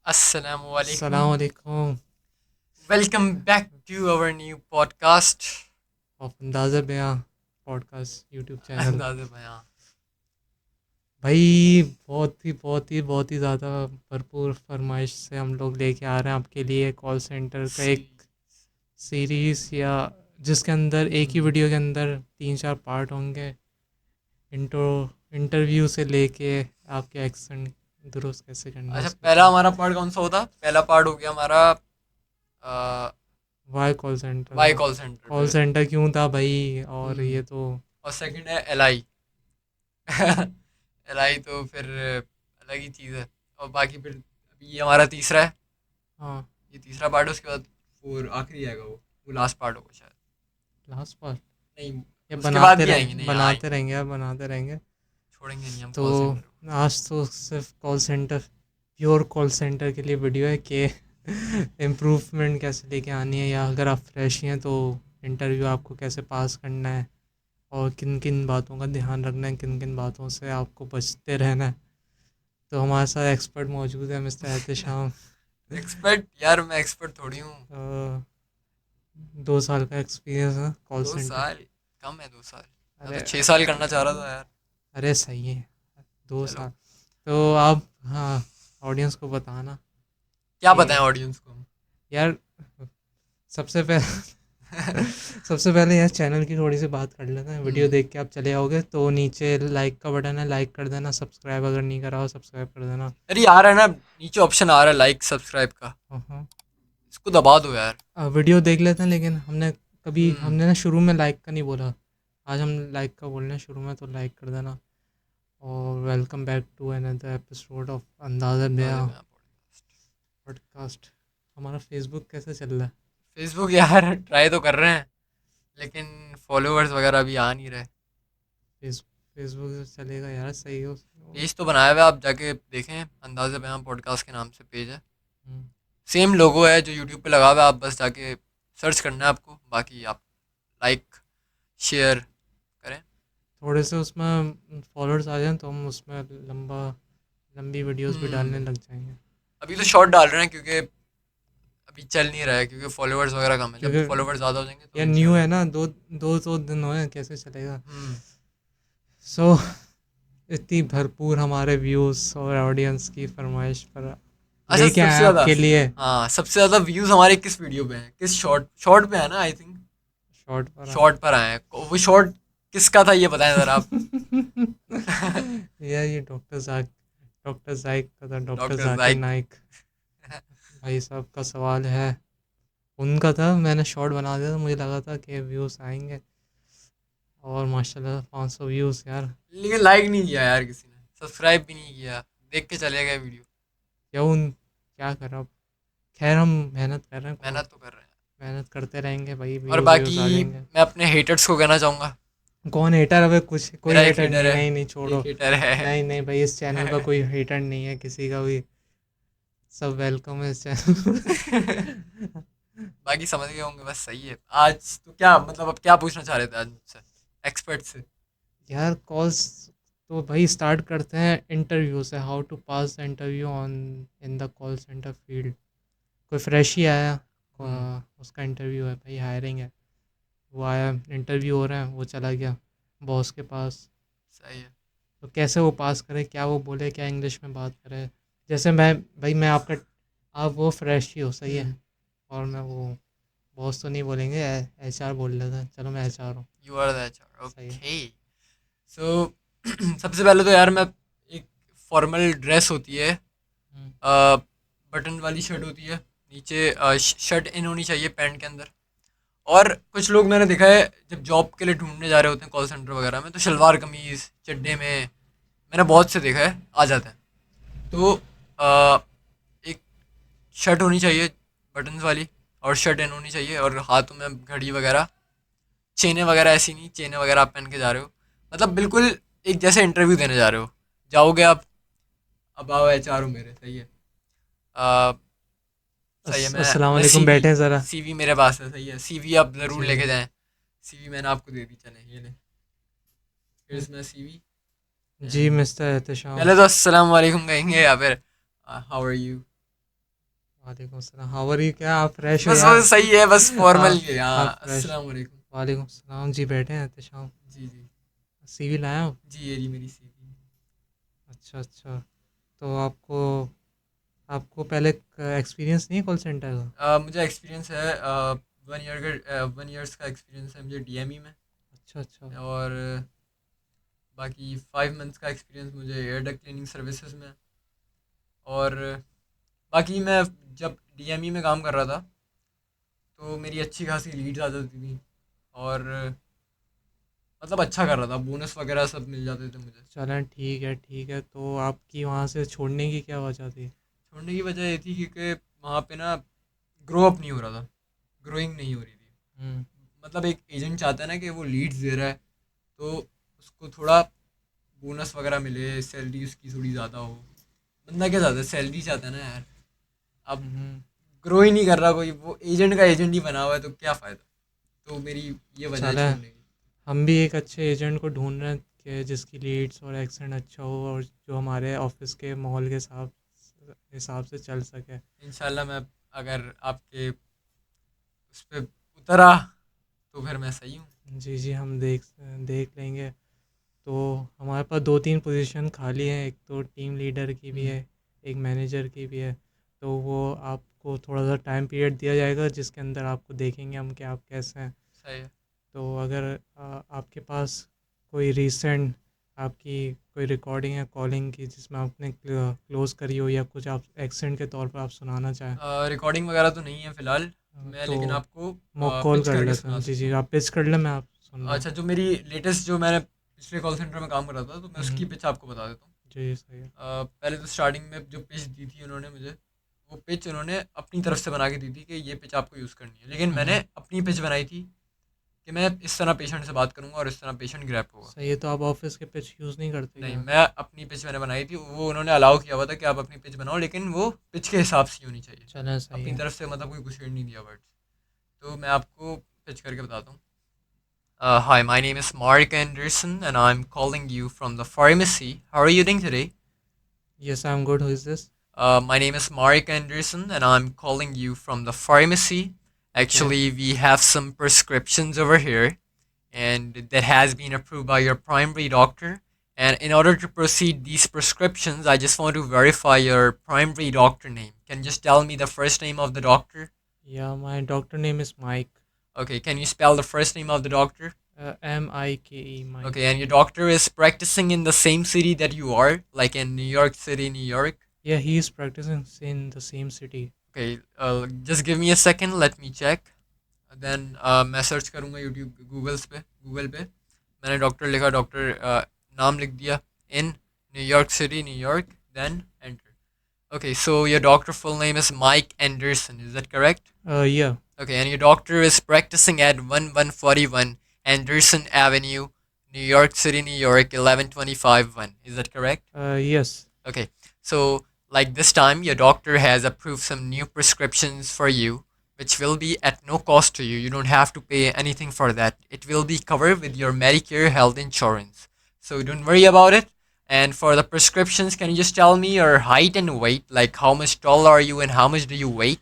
Assalamualaikum. अस्सलाम वालेकुम Welcome back to our new podcast. Of अंदाज़ा बयां पॉडकास्ट यूट्यूब चैनल। अंदाज़े बयां। भाई बहुत ही ज़्यादा भरपूर फरमाइश से हम लोग लेके आ रहे हैं आपके लिए कॉल सेंटर का एक सीरीज़ या जिसके अंदर एक ही वीडियो के अंदर 3-4 पार्ट होंगे। इंट्रो इंटरव्यू से लेके आपके एक्सेंट दुरुस्त कैसे करना है अच्छा, उसके पहला तक। हमारा पार्ट कौन सा होता? पहला पार्ट हो गया हमारा वाई कॉल सेंटर वाई था। कॉल सेंटर कॉल पे। सेंटर क्यों था भाई, और हम्म, ये तो और सेकंड है एलआई। एलआई तो फिर अलग ही चीज़ है। और बाकी फिर अभी ये हमारा तीसरा है। हाँ ये तीसरा पार्ट है, उसके बाद फोर आखिरी आएगा। वो लास्ट पार्ट होगा शायद। Last part. नहीं, ये उसके बाद भी आएंगे। नहीं बनाते आएंगे, रहेंगे यार, बनाते रहेंगे। छोड़ेंगे नहीं हम तो कॉल सेंटर को। आज तो सिर्फ call centre, pure call centre के लिए वीडियो है कि इम्प्रूवमेंट कैसे लेके आनी है, या अगर आप फ्रेश हैं तो इंटरव्यू आपको कैसे पास करना है, और किन किन बातों का ध्यान रखना है, किन किन बातों से आपको बचते रहना है। तो हमारे साथ एक्सपर्ट मौजूद है, मिस्टर एहतशाम। एक्सपर्ट यार, मैं एक्सपर्ट थोड़ी हूँ। 2 साल का एक्सपीरियंस है कॉल दो सेंटर। साल कम है, 2 साल। मैं अरे तो 6 साल करना चाह रहा था यार। अरे सही है, दो चलो, साल तो आप, हाँ, ऑडियंस को बताना क्या कि बताएं ऑडियंस को हम। यार सबसे पहले सबसे पहले यार चैनल की थोड़ी सी बात कर लेते हैं। वीडियो हम्म। देख के आप चले आओगे तो नीचे लाइक का बटन है, लाइक कर देना। सब्सक्राइब अगर नहीं करा हो, सब्सक्राइब कर देना। अरे आ रहा है ना, नीचे ऑप्शन आ रहा है लाइक सब्सक्राइब का। हाँ, इसको दबा दो यार। वीडियो देख लेते हैं, लेकिन हम्म। हमने ना शुरू में लाइक का नहीं बोला। आज हम लाइक का बोल रहे हैं शुरू में, तो लाइक कर देना। और welcome back to another episode of अंदाज़ा अंदाजे बयां में पॉडकास्ट। पॉडकास्ट। हमारा फेसबुक कैसे चल रहा है? फेसबुक यार ट्राई तो कर रहे हैं, लेकिन फॉलोअर्स वगैरह भी आ नहीं रहे। फेस फेसबुक से चलेगा यार, सही हो। पेज तो बनाया हुआ है, आप जाके देखें। अंदाजे में पॉडकास्ट के नाम से पेज है। हम्म, सेम लोगो है जो यूट्यूब पे लगा हुआ है। आप बस जाके सर्च करना है आपको, बाकी आप लाइक शेयर करें। थोड़े से उसमें फॉलोअर्स आ जाएं तो हम उसमें लंबी वीडियोस भी डालने हम्म। लग जाएंगे। अभी तो शॉर्ट डाल रहे हैं, क्योंकि अभी चल नहीं रहा है, क्योंकि फॉलोअर्स वगैरह कम है। जब क्योंकि फॉलोअर्स ज़्यादा हो जाएंगे तो यार न्यू है इंशाल्लाह। ना, दो दो दो दिन हुए हैं, कैसे चलेगा। हम्म। सो इतनी भरपूर हमारे व्यूज़ और ऑडियंस की फरमाइश पर अच्छा, लेके सबसे आए ज़्यादा, आपके लिए। हाँ, सबसे ज़्यादा व्यूज़ हमारे किस वीडियो पे हैं? किस शॉर्ट शॉर्ट पे है ना, आई थिंक। शॉर्ट पर आए। शॉर्ट पर आए हैं। वो शॉर्ट किसका था ये बताएं ज़रा आप। यार ये डॉक्टर जाकिर का था, डॉक्टर डॉक्टर जाकिर जाइक। नाइक भाई साहब का सवाल है। उनका था, मैंने शॉर्ट बना दिया था, मुझे लगा था कि व्यूज़ आएंगे, और माशाल्लाह 500 व्यूज़ यार। लेकिन लाइक नहीं किया यार किसी ने, सब्सक्राइब भी नहीं किया, देख के चले गए वीडियो। क्या कर अब। खैर हम मेहनत कर रहे हैं, को मेहनत तो कर रहे हैं। मेहनत करते रहेंगे भाई, और व्यूज़ बाकी व्यूज़ आ जाएंगे। मैं अपने हेटर्स को कहना चाहूँगा। कौन हेटर? अबे कुछ कोई मेरा एक हेटर हेटर नहीं, है। नहीं नहीं छोड़ो। एक हेटर है। नहीं नहीं भाई, इस चैनल का कोई हेटर नहीं है किसी का भी। सब वेलकम है इस चैनल। बाकी समझ गए होंगे, बस सही है। आज तो क्या मतलब, अब क्या पूछना चाह रहे थे आज मुझसे, एक्सपर्ट से? यार कॉल्स, तो भाई स्टार्ट करते हैं इंटरव्यू से। How to pass the interview on in the call centre field. कोई फ्रेश ही आया, हम्म। उसका इंटरव्यू है भाई, हायरिंग है। वो आया, इंटरव्यू हो रहा है, वो चला गया बॉस के पास। सही है। तो कैसे वो पास करे, क्या वो बोले, क्या इंग्लिश में बात करे। जैसे मैं, भाई मैं आपका, आप वो फ्रेश ही हो, सही है। हम्म। और मैं वो, बॉस तो नहीं बोलेंगे, एचआर बोल लेते हैं, चलो मैं एचआर हूँ। यू आर द एचआर, सही है। ओके। सो सबसे पहले तो यार मैं, एक फॉर्मल ड्रेस होती है, हम्म, बटन वाली शर्ट होती है। नीचे शर्ट इन होनी चाहिए पैंट के अंदर। और कुछ लोग मैंने देखा है, जब जॉब के लिए ढूंढने जा रहे होते हैं कॉल सेंटर वगैरह में, तो शलवार कमीज़ चड्डे में, मैंने बहुत से देखा है, आ जाते हैं। तो अ, एक शर्ट होनी चाहिए बटन्स वाली, और शर्ट इन होनी चाहिए, और हाथों में घड़ी वगैरह, चेनें वगैरह ऐसी नहीं, चेनें वगैरह आप पहन के जा रहे हो, मतलब बिल्कुल एक जैसे इंटरव्यू देने जा रहे हो। जाओगे आप, अब आओ एचआर हो मेरे, सही है। अ, सही है। अस्सलाम मैं वालेकुम, सीवी, बैठे ज़रा। सीवी मेरे पास है, सही है। सीवी आप ज़रूर जी। लेके जाएं। सीवी मैंने आपको दे दी, चले ये ले। फिर इसमें सीवी। जी एंड मिस्टर एहतशाम। पहले तो अस्सलाम वालेकुम कहेंगे, या फिर हाउ आर यू। वालेकुम सलाम, हाउ आर यू? क्या आप फ्रेश हो बस वो यार? सही है, बस फॉर्मल के। हाँ, आप फ्रेश? अस्सलाम वालेकुम। वालेकुम सलाम जी, बैठे हैं एहतशाम। जी जी। सीवी लाया हो? जी, ये जी मेरी सीवी। अच्छा अच्छा। तो आपको आपको पहले एक्सपीरियंस नहीं है कॉल सेंटर का? मुझे एक्सपीरियंस है, 1 ईयर का, 1 ईयर्स का एक्सपीरियंस है मुझे डीएमई में। अच्छा अच्छा। और बाकी 5 मंथ्स का एक्सपीरियंस मुझे एयर डक्ट क्लीनिंग सर्विसेज में है। और बाकी मैं जब डीएमई में काम कर रहा था तो मेरी अच्छी खासी लीड्स आ जाती थी। और मतलब अच्छा कर रहा था, बोनस वगैरह सब मिल जाते थे मुझे। चलें ठीक है ठीक है। तो आपकी वहाँ से छोड़ने की क्या वजह थी? छोड़ने की वजह ये थी क्योंकि वहाँ पे ना ग्रो अप नहीं हो रहा था, ग्रोइंग नहीं हो रही थी। हम्म। मतलब एक एजेंट चाहता है ना कि वो लीड्स दे रहा है तो उसको थोड़ा बोनस वगैरह मिले, सैलरी उसकी थोड़ी ज़्यादा हो। बंदा क्या चाहता है, सैलरी चाहता है ना यार। अब हम्म। ग्रो ही नहीं कर रहा कोई, वो एजेंट का एजेंट ही बना हुआ है तो क्या फ़ायदा। तो मेरी ये वजह है चलें, छोड़ने की। हम भी एक अच्छे एजेंट को ढूंढ रहे हैं कि जिसकी लीड्स और एक्सेंट अच्छा हो और जो हमारे ऑफिस के माहौल के हिसाब हिसाब से चल सके। इंशाल्लाह मैं अगर आपके उस पर उतरा तो फिर मैं सही हूँ। जी जी, हम देख देख लेंगे। तो हमारे पास दो तीन पोजीशन खाली हैं, एक तो टीम लीडर की भी हम्म, है, एक मैनेजर की भी है। तो वो आपको थोड़ा सा टाइम पीरियड दिया जाएगा जिसके अंदर आपको देखेंगे हम कि आप कैसे हैं। सही है। तो अगर आपके पास कोई रीसेंट आपकी कोई रिकॉर्डिंग है कॉलिंग की जिसमें आपने क्लोज़ करी हो या कुछ आप एक्सेंट के तौर पर आप सुनाना चाहें, रिकॉर्डिंग वगैरह तो नहीं है फ़िलहाल। मैं तो लेकिन आपको मॉक कॉल पिच कर करके लेते सुना हैं। जी सकता जी, हूँ। आप पिच कर लें, मैं आप सुन रहा हूँ। अच्छा, जो मेरी लेटेस्ट, जो मैंने पिछले कॉल सेंटर में काम कर रहा था तो मैं उसकी हम्म, पिच आपको बता देता हूँ। जी सही है। पहले तो स्टार्टिंग में जो पिच दी थी उन्होंने मुझे, वो पिच उन्होंने अपनी तरफ से बना के दी थी कि ये पिच आपको यूज़ करनी है, लेकिन मैंने हम्म, अपनी पिच बनाई थी कि मैं इस तरह पेशेंट से बात करूँगा और इस तरह पेशेंट ग्रैप होगा। सही है। तो आप ऑफिस के पिच यूज़ नहीं करते नहीं, क्या? मैं अपनी पिच मैंने बनाई थी, वो उन्होंने अलाउ किया हुआ था कि आप अपनी पिच बनाओ, लेकिन वो पिच के हिसाब से ही होनी चाहिए। चलें सही अपनी है। तरफ से मतलब कोई घुसेड़ नहीं दिया वर्ड्स। तो मैं आपको पिच करके बताता हूँ। Hi, my name is Mark Anderson and I'm calling you from the pharmacy. How are you doing today? Yes I am good, who is this? My name is Mark Anderson and I'm calling you from the pharmacy. Okay. Actually, we have some prescriptions over here and that has been approved by your primary doctor. And in order to proceed these prescriptions, I just want to verify your primary doctor name. Can you just tell me the first name of the doctor? Yeah my doctor name is Mike. Okay, can you spell the first name of the doctor? MIKE, Mike. Okay, and your doctor is practicing in the same city that you are, like in New York City, New York. Yeah he is practising in the same city. Okay, just give me a second, let me check. Then मैं search करूँगा YouTube Google पे मैंने doctor लिखा, doctor नाम लिख दिया, in New York city New York, then enter. Okay, so your doctor full name is Mike Anderson, is that correct? या Okay, and your doctor is practicing at 1141 Anderson Avenue, New York City, New York, 1125-1, is that correct? Yes. Okay, so like this time, your doctor has approved some new prescriptions for you, which will be at no cost to you. You don't have to pay anything for that. It will be covered with your Medicare health insurance. So don't worry about it. And for the prescriptions, can you just tell me your height and weight? Like how much tall are you and how much do you weigh?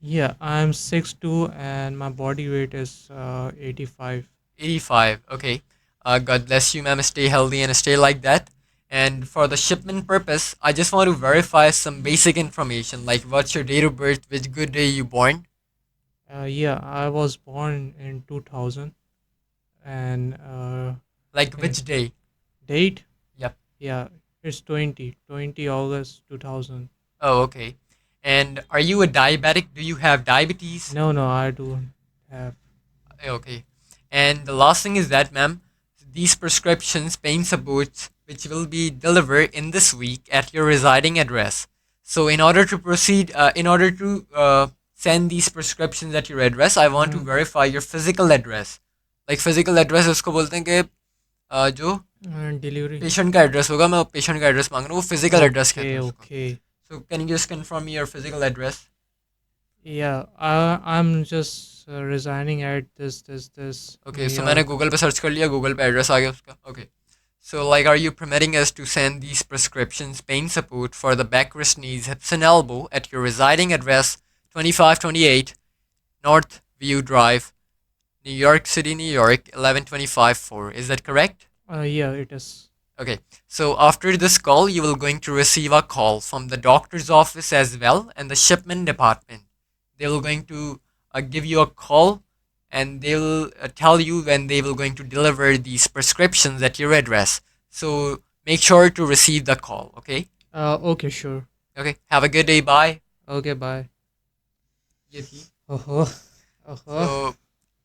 Yeah, I'm 6'2" and my body weight is 85. 85. Okay. God bless you, ma'am. Stay healthy and stay like that. And for the shipment purpose, I just want to verify some basic information like what's your date of birth, which good day you born, Yeah, I was born in 2000 and like eh, which day. date? Yep. Yeah, it's 20 August 2000. Oh, okay. And are you a diabetic? Do you have diabetes? No, no, I don't have. Okay. And the last thing is that, ma'am, these prescriptions pain supports which will be delivered in this week at your residing address. So, in order to proceed, in order to send these prescriptions at your address, I want to Mhm. verify your physical address. Like physical address उसको बोलते हैं कि जो Delivery. Patient का address होगा, मैं patient का address मांग रहा हूँ, वो फिजिकल एड्रेस कहते Okay, हैं उसको. okay. So, can you just confirm your physical address? Yeah, I'm just resigning at this okay, New सो मैंने York. गूगल पे सर्च कर लिया, गूगल पे एड्रेस आ गया उसका. Okay, So, like, are you permitting us to send these prescriptions, pain support for the back, wrist, knees, hips, and elbow at your residing address, 2528 North View Drive, New York City, New York, 11254? Is that correct? Yeah, it is. Okay. So after this call, you will going to receive a call from the doctor's office as well and the shipment department. They will going to give you a call, and they will tell you when they will going to deliver these prescriptions at your address. So make sure to receive the call. Okay. Okay, sure. Okay. Have a good day. Bye. Okay, bye. ये थी. ओहो ओहो So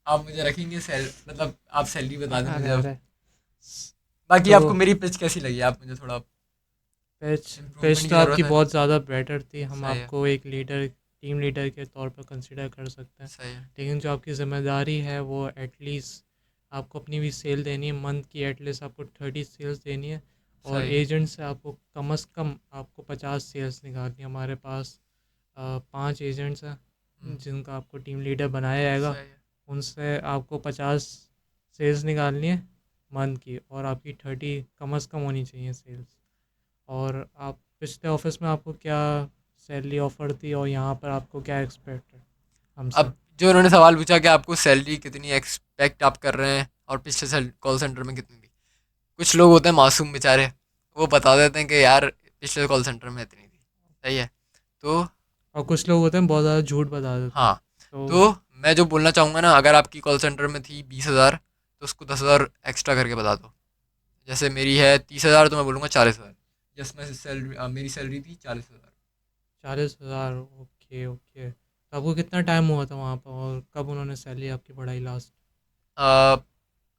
आप मुझे रखेंगे मतलब आप salary बता दें मुझे अरे अब. अरे बाकी तो आपको मेरी पिच कैसी लगी? आप मुझे थोड़ा पिच इम्प्रूवमेंट पिच की तो आपकी ज़रूरत है. बहुत ज़्यादा बेटर थी। हम सही है. आपको एक लीडर, टीम लीडर के तौर पर कंसिडर कर सकते हैं। सही है. लेकिन जो आपकी ज़िम्मेदारी है वो एटलीस्ट आपको अपनी भी सेल देनी है। मंथ की एटलीस्ट आपको 30 सेल्स देनी है, और सही है. एजेंट से आपको कम से कम आपको 50 सेल्स निकालनी है। हमारे पास 5 एजेंट्स हैं हम्म, जिनका आपको टीम लीडर बनाया जाएगा। सही है. उनसे आपको 50 सेल्स निकालनी है मंथ की, और आपकी 30 कम से कम होनी चाहिए सेल्स। और आप पिछले ऑफिस में आपको क्या सैलरी ऑफर थी, और यहाँ पर आपको क्या एक्सपेक्ट है हमसे? अब जो उन्होंने सवाल पूछा कि आपको सैलरी कितनी एक्सपेक्ट आप कर रहे हैं और पिछले कॉल सेंटर में कितनी थी. कुछ लोग होते हैं मासूम बेचारे, वो बता देते हैं कि यार पिछले कॉल सेंटर में इतनी थी. सही है. तो और कुछ लोग होते हैं बहुत ज़्यादा झूठ बता देते हैं। हाँ. तो तो मैं जो बोलना चाहूँगा ना, अगर आपकी कॉल सेंटर में थी 20,000, तो उसको 10,000 एक्स्ट्रा करके बता दो. जैसे मेरी है 30,000, तो मैं बोलूँगा 40,000. जिसमें से सैलरी मेरी सैलरी थी 40,000. 40,000, ओके ओके। तो आपको कितना टाइम हुआ था वहाँ पर, और कब उन्होंने सैलरी आपकी बढ़ाई लास्ट?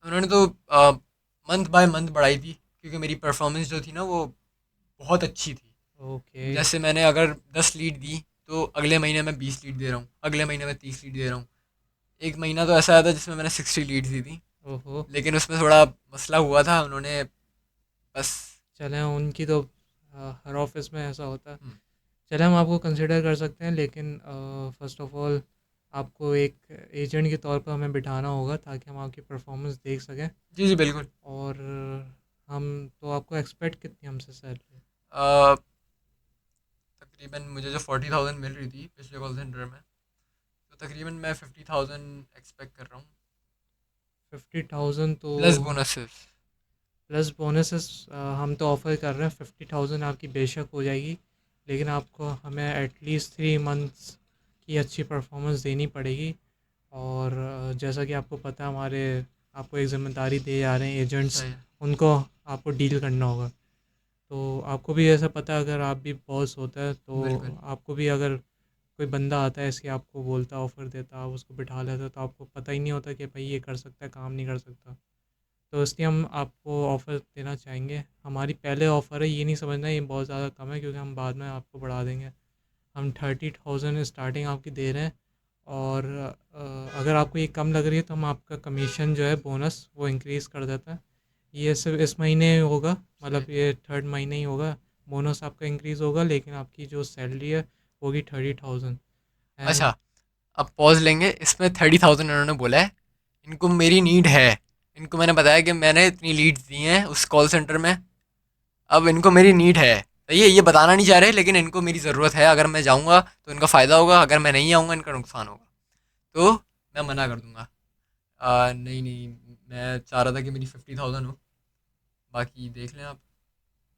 उन्होंने तो मंथ बाय मंथ बढ़ाई थी, क्योंकि मेरी परफॉर्मेंस जो थी ना वो बहुत अच्छी थी. ओके जैसे मैंने अगर 10 लीड दी, तो अगले महीने मैं 20 लीड दे रहा हूँ, अगले महीने मैं 30 लीड दे रहा हूँ. एक महीना तो ऐसा आया था जिसमें मैंने 60 लीड दी थी. ओहो। लेकिन उसमें थोड़ा मसला हुआ था, उन्होंने बस. चलें, उनकी तो हर ऑफिस में ऐसा होता है। हम्म, चलें, हम आपको कंसिडर कर सकते हैं, लेकिन फ़र्स्ट ऑफ़ ऑल आपको एक एजेंट के तौर पर हमें बिठाना होगा ताकि हम आपकी परफॉर्मेंस देख सकें। जी जी बिल्कुल. और हम तो आपको एक्सपेक्ट कितनी हमसे सैलरी? अ, तकरीबन मुझे जो 40,000 मिल रही थी पिछले कॉल सेंटर में, तो तकरीबन मैं 50,000 एक्सपेक्ट कर रहा हूँ, 50,000 तो प्लस बोनसेस. प्लस बोनसेस हम तो ऑफ़र कर रहे हैं। 50,000 आपकी बेशक हो जाएगी, लेकिन आपको हमें एटलीस्ट 3 मंथ्स की अच्छी परफॉर्मेंस देनी पड़ेगी। और जैसा कि आपको पता है, हमारे आपको एक ज़िम्मेदारी दे जा रहे हैं एजेंट्स, सही है. उनको आपको डील करना होगा। तो आपको भी ऐसा पता है, अगर आप भी बॉस होता है तो बिल्कुल. आपको भी, अगर कोई बंदा आता है ऐसे आपको बोलता, ऑफ़र देता, आप उसको बिठा लेते, तो आपको पता ही नहीं होता कि भाई ये कर सकता है, काम नहीं कर सकता। तो इसलिए हम आपको ऑफ़र देना चाहेंगे। हमारी पहले ऑफ़र है, ये नहीं समझना ये बहुत ज़्यादा कम है, क्योंकि हम बाद में आपको बढ़ा देंगे। हम 30,000 स्टार्टिंग आपकी दे रहे हैं। और अगर आपको ये कम लग रही है तो हम आपका कमीशन जो है, बोनस, वो इंक्रीज़ कर देते हैं। ये सिर्फ इस महीने होगा, सही. मतलब ये थर्ड महीने ही होगा। बोनस आपका इंक्रीज़ होगा, लेकिन आपकी जो सैलरी है वो होगी 30,000। एंड अच्छा, अब पॉज लेंगे. इसमें 30,000 इन्होंने बोला है. इनको मेरी नीड है. इनको मैंने बताया कि मैंने इतनी लीड्स दी हैं उस कॉल सेंटर में. अब इनको मेरी नीड है. तो ये बताना नहीं चाह रहे, लेकिन इनको मेरी ज़रूरत है. अगर मैं जाऊँगा तो इनका फ़ायदा होगा, अगर मैं नहीं आऊँगा इनका नुकसान होगा. तो मैं मना कर दूँगा. नहीं नहीं, मैं चाह रहा था कि मेरी 50,000 हो. बाकी देख लें आप.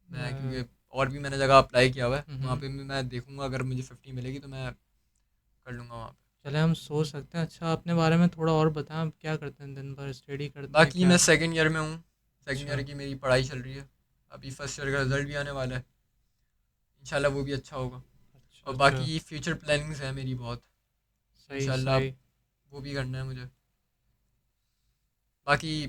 मैं क्योंकि और भी मैंने जगह अप्लाई किया हुआ है, वहाँ पे भी मैं देखूँगा, अगर मुझे 50 मिलेगी तो मैं कर लूँगा वहाँ पे. चले, हम सोच सकते हैं। अच्छा, अपने बारे में थोड़ा और बताएं, आप क्या करते हैं दिन भर, स्टडी करते हैं बाकी क्या? मैं सेकंड ईयर में हूँ. सेकंड अच्छा ईयर की मेरी पढ़ाई चल रही है. अभी फर्स्ट ईयर का रिजल्ट भी आने वाला है. इंशाल्लाह वो भी अच्छा होगा. अच्छा और अच्छा। बाकी फ्यूचर प्लानिंग्स है मेरी बहुत. सही इंशाल्लाह सही। वो भी करना है मुझे. बाकी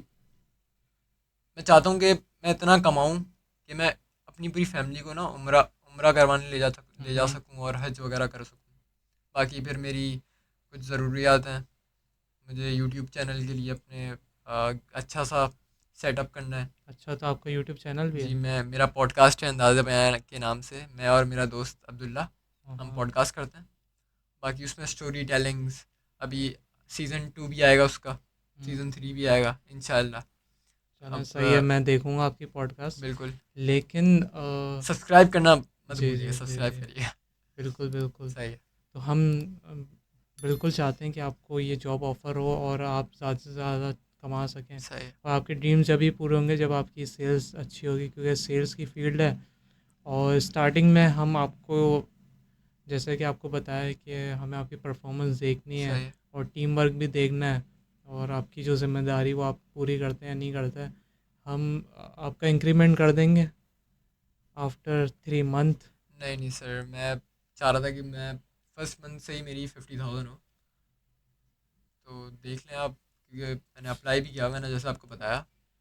मैं चाहता हूँ कि मैं इतना कमाऊँ कि मैं अपनी पूरी फैमिली को ना उम्रा उम्रा करवाने ले जा हम्म। सकूँ और हज वगैरह कर सकूँ. बाकी फिर मेरी कुछ ज़रूरियात हैं. मुझे यूट्यूब चैनल के लिए अपने अच्छा सा सेटअप करना है. अच्छा, तो आपका यूट्यूब चैनल भी जी, है? मैं मेरा पॉडकास्ट है अंदाज़े बयान के नाम से. मैं और मेरा दोस्त अब्दुल्ला, हम हाँ। पॉडकास्ट करते हैं. बाकी उसमें स्टोरी टेलिंग्स. अभी सीज़न 2 भी आएगा उसका. हम्म। सीज़न 3 भी आएगा इंशाल्लाह. चलें अब सही है, मैं देखूँगा आपकी पॉडकास्ट। बिल्कुल लेकिन सब्सक्राइब करना मत जी, भूलिए, जी, जी, सब्सक्राइब जी। करिए। बिल्कुल, बिल्कुल। सही है। तो हम अ, बिल्कुल चाहते हैं कि आपको ये जॉब ऑफ़र हो और आप ज़्यादा से ज़्यादा कमा सकें, सही है। और आपके ड्रीम्स जभी पूरे होंगे जब आपकी सेल्स अच्छी होगी, क्योंकि सेल्स की फ़ील्ड है। और स्टार्टिंग में हम आपको, जैसे कि आपको बताया है कि हमें आपकी परफॉर्मेंस देखनी है सही है। और टीम वर्क भी देखना है, और आपकी जो ज़िम्मेदारी वो आप पूरी करते हैं या नहीं करते हैं। हम आपका इंक्रीमेंट कर देंगे आफ्टर 3 मंथ। नहीं नहीं सर, मैं चाह रहा था कि मैं फर्स्ट मंथ से ही मेरी 50,000 हो। तो देख लें आप, क्योंकि मैंने अप्लाई भी किया, मैंने जैसे आपको बताया,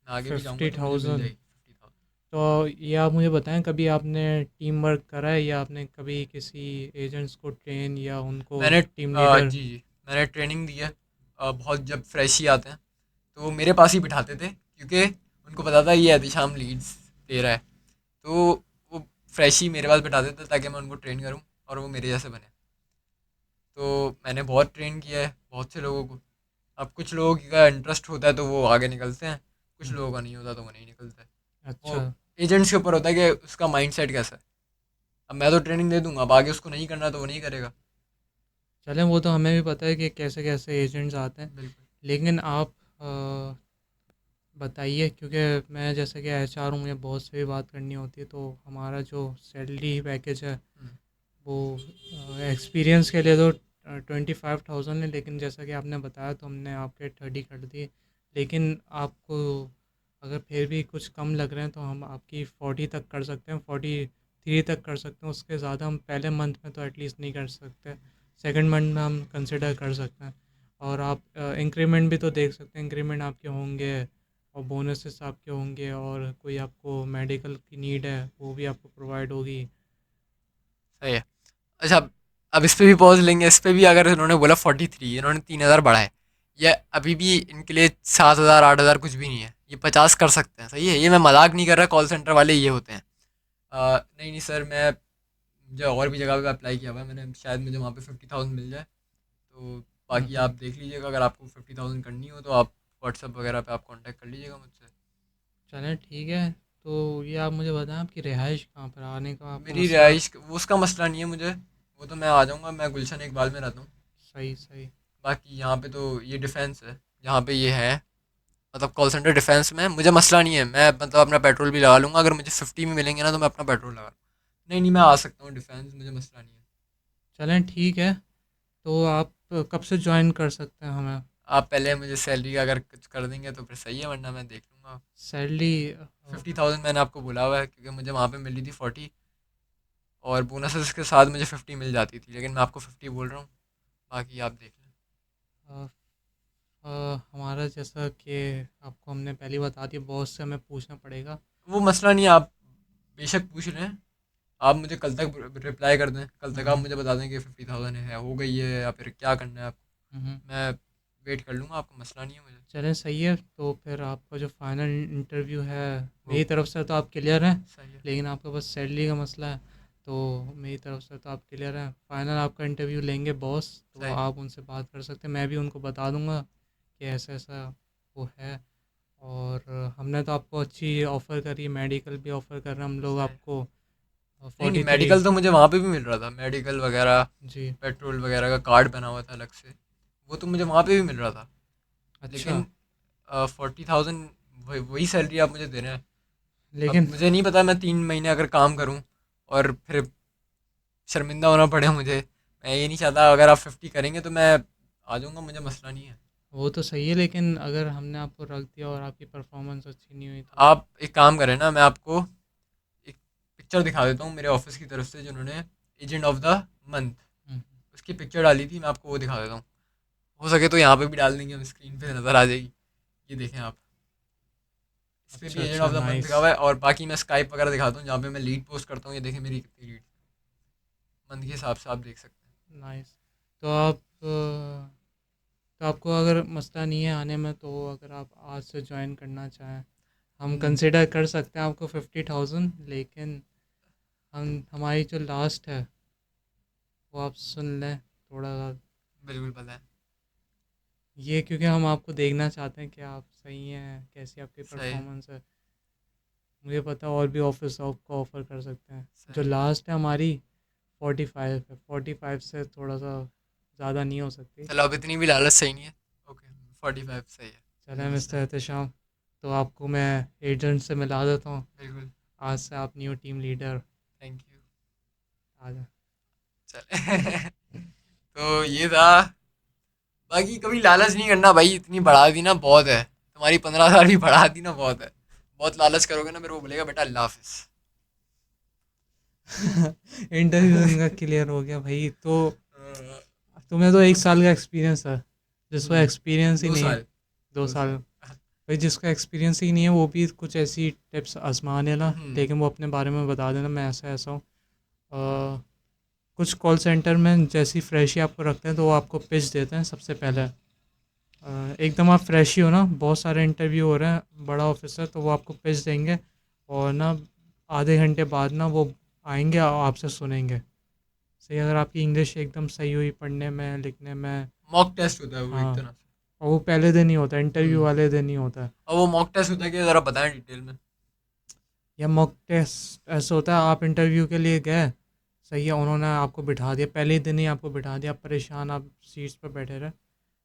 मैं आगे भी जाऊंगा फिफ्टी तो मुझे मिल थाउजेंड जाएगी 50,000। तो ये आप मुझे बताएं, कभी आपने टीम वर्क करा है या आपने कभी किसी एजेंट्स को ट्रेन या उनको मैंने टीम लीडर? जी जी, मैंने ट्रेनिंग दी है। बहुत जब फ्रेश ही आते हैं तो वो मेरे पास ही बिठाते थे, क्योंकि उनको पता था ये एहतिशाम लीड्स दे रहा है। तो वो फ्रेश ही मेरे पास बिठाते थे ताकि मैं उनको ट्रेन करूँ और वो मेरे जैसे बने। तो मैंने बहुत ट्रेन किया है बहुत से लोगों को। अब कुछ लोगों का इंटरेस्ट होता है तो वो आगे निकलते हैं, कुछ लोगों का नहीं होता तो वो नहीं निकलते। अच्छा। वो एजेंट्स के ऊपर होता है कि उसका माइंडसेट कैसा है। अब मैं तो ट्रेनिंग दे दूंगा, अब आगे उसको नहीं करना तो वो नहीं करेगा। चलें, वो तो हमें भी पता है कि कैसे कैसे एजेंट्स आते हैं। बिल्कुल। लेकिन आप बताइए, क्योंकि मैं जैसे कि एचआर हूँ, मुझे बहुत से भी बात करनी होती है, तो हमारा जो सैलरी पैकेज है हम्म, वो एक्सपीरियंस के लिए तो 25,000 है, लेकिन जैसा कि आपने बताया तो हमने आपके 30 कर दिए। लेकिन आपको अगर फिर भी कुछ कम लग रहे हैं तो हम आपकी 40 तक कर सकते हैं, 43 तक कर सकते हैं। उसके ज़्यादा हम पहले मंथ में तो एटलीस्ट नहीं कर सकते, सेकंड मंथ में हम कंसिडर कर सकते हैं। और आप इंक्रीमेंट भी तो देख सकते हैं, इंक्रीमेंट आपके होंगे और बोनसेस आपके होंगे, और कोई आपको मेडिकल की नीड है वो भी आपको प्रोवाइड होगी। सही है। अच्छा, अब इस पे भी पॉज लेंगे। इस पे भी अगर इन्होंने बोला 43, इन्होंने 3,000 बढ़ाए, ये अभी भी इनके लिए 7,000 8,000 कुछ भी नहीं है। ये 50 कर सकते हैं, सही है, ये मैं मजाक नहीं कर रहा। कॉल सेंटर वाले ये होते हैं। नहीं नहीं सर, मैं मुझे और भी जगह पे अप्लाई किया हुआ है मैंने, शायद मुझे वहाँ पे 50,000 मिल जाए। तो हुँ, बाकी आप हुँ। देख लीजिएगा, अगर आपको 50,000 करनी हो तो आप व्हाट्सअप वगैरह पे आप कांटेक्ट कर लीजिएगा मुझसे। चलें ठीक है। तो ये आप मुझे बताएँ, आपकी रिहाइश कहाँ पर, आने का आपको मेरी मसला? रिहाइश वो उसका मसला नहीं है मुझे, वो तो मैं आ जाऊँगा। मैं गुलशन इकबाल में रहता हूँ। सही, सही। बाकी यहाँ पे तो ये डिफेंस है, यहाँ पे ये है, मतलब कॉल सेंटर डिफेंस में मुझे मसला नहीं है। मैं मतलब अपना पेट्रोल भी लगा लूँगा, अगर मुझे 50 में मिलेंगे ना तो मैं अपना पेट्रोल लगा लूँगा। नहीं नहीं, मैं आ सकता हूँ डिफेंस, मुझे मसला नहीं है। चलें ठीक है। तो आप कब से जॉइन कर सकते हैं हमें? आप पहले मुझे सैलरी का अगर कुछ कर देंगे तो फिर सही है, वरना मैं देख लूँगा। सैलरी 50,000 मैंने आपको बोला हुआ है क्योंकि मुझे वहाँ पे मिली थी 40, और बोनसेस के साथ मुझे 50 मिल जाती थी, लेकिन मैं आपको 50 बोल रहा हूँ। बाकी आप देख लें। हमारा जैसा कि आपको हमने पहले ही बता दिया, बॉस से हमें पूछना पड़ेगा। वो मसला नहीं है, आप बेशक पूछ लें। आप मुझे कल तक रिप्लाई कर दें, कल हुँ, तक आप हुँ। मुझे बता दें कि 50,000 है, हो गई है या फिर क्या करना है आप। हुँ, हुँ। मैं वेट कर लूँगा, आपको मसला नहीं है मुझे। चलें सही है, तो फिर आपका जो फाइनल इंटरव्यू है, वो मेरी तरफ से तो आप क्लियर हैं। सही है। लेकिन आपका बस सैलरी का मसला है, तो मेरी तरफ से तो आप क्लियर हैं। फाइनल आपका इंटरव्यू लेंगे बॉस, तो सही। आप उनसे बात कर सकते हैं। मैं भी उनको बता दूंगा कि ऐसा ऐसा वो है। और हमने तो आपको अच्छी ऑफ़र करी, मेडिकल भी ऑफ़र कर रहे हैं हम लोग सही। आपको। नहीं नहीं, 43। मेडिकल तो मुझे वहाँ पे भी मिल रहा था, मेडिकल वगैरह, जी। पेट्रोल वगैरह का कार्ड बना हुआ था अलग से। वो तो मुझे वहाँ पे भी मिल रहा था। अच्छा। लेकिन 40,000 वही वही सैलरी आप मुझे दे रहे हैं। अब लेकिन मुझे नहीं पता, मैं 3 महीने अगर काम करूँ और फिर शर्मिंदा होना पड़े मुझे, मैं ये नहीं चाहता। अगर आप 50 करेंगे तो मैं आ जाऊँगा, मुझे मसला नहीं है। वो तो सही है, लेकिन अगर हमने आपको रख दिया और आपकी परफॉर्मेंस अच्छी नहीं हुई तो? आप एक काम करें ना, मैं आपको एक पिक्चर दिखा देता हूँ मेरे ऑफिस की तरफ से, जिन्होंने एजेंट ऑफ द मंथ हुँ। उसकी पिक्चर डाली थी, मैं आपको वो दिखा देता हूँ। हो सके तो यहाँ पे भी डाल देंगे, हम स्क्रीन पे नज़र आ जाएगी। ये देखें आप, इस पे भी अच्छा, एजेंट अच्छा, ऑफ द मंथ नाइस, लिखा हुआ है। और बाकी मैं स्काइप वगैरह दिखाता हूँ जहाँ पे मैं लीड पोस्ट करता हूँ। ये देखें मेरी कितनी लीड, मंथ के हिसाब से आप देख सकते हैं। नाइस। तो आप तो आपको अगर मसला नहीं है आने में, तो अगर आप आज से जॉइन करना चाहें, हम हम्म, कंसिडर कर सकते हैं आपको 50,000। लेकिन हम हमारी जो लास्ट है वो आप सुन लें थोड़ा सा। बिल्कुल पता है। ये क्योंकि हम आपको देखना चाहते हैं कि आप सही हैं, कैसी आपकी सही परफॉर्मेंस है। मुझे पता है और भी ऑफिस आपको ऑफ़र कर सकते हैं। जो सही। लास्ट है हमारी 45 है, 45 से थोड़ा सा ज़्यादा नहीं हो सकती। चलो अब इतनी भी लालच सही नहीं है। ओके 45 सही है। चलें मिस्टर अंडरस्टैंड। एहतशाम, तो आपको मैं एजेंट से मिला देता हूँ। बिल्कुल। आज से आप new team leader. Thank you. आ जाए। चल तो ये था। बाकी कभी लालच नहीं करना भाई, इतनी बढ़ा दी ना बहुत है। तुम्हारी 15 साल भी बढ़ा दी ना बहुत है। बहुत लालच करोगे ना मेरे को बोलेगा बेटा अल्लाह हाफिज। इंटरव्यू इनका क्लियर हो गया भाई, तो तुम्हें तो 1 साल का एक्सपीरियंस है, जिसको एक्सपीरियंस ही दो नहीं है। साल 2 साल। 2 साल। भाई जिसका एक्सपीरियंस ही नहीं है वो भी कुछ ऐसी टिप्स आजमा लेना, हम्म। लेकिन वो अपने बारे में बता देना मैं ऐसा ऐसा हूँ। अ, कुछ कॉल सेंटर में जैसी फ्रेश ही आपको रखते हैं तो वो आपको पिच देते हैं सबसे पहले। एकदम आप फ्रेश ही हो ना, बहुत सारे इंटरव्यू हो रहे हैं, बड़ा ऑफिस है, तो वो आपको पिच देंगे। और ना आधे घंटे बाद ना वो आएंगे और आपसे सुनेंगे। सही, अगर आपकी इंग्लिश एकदम सही हुई पढ़ने में लिखने में। मॉक टेस्ट होता है वो एक हाँ, तरह से। और वो पहले दिन ही होता है, इंटरव्यू हम्म। वाले दिन ही होता है। और वो मॉक टेस्ट होता है कि ज़रा बताएं डिटेल में। या मॉक टेस्ट ऐसा होता है, आप इंटरव्यू के लिए गए, सही है, उन्होंने आपको बिठा दिया, पहले ही दिन ही आपको बिठा दिया, आप परेशान, आप सीट्स पर बैठे रहे।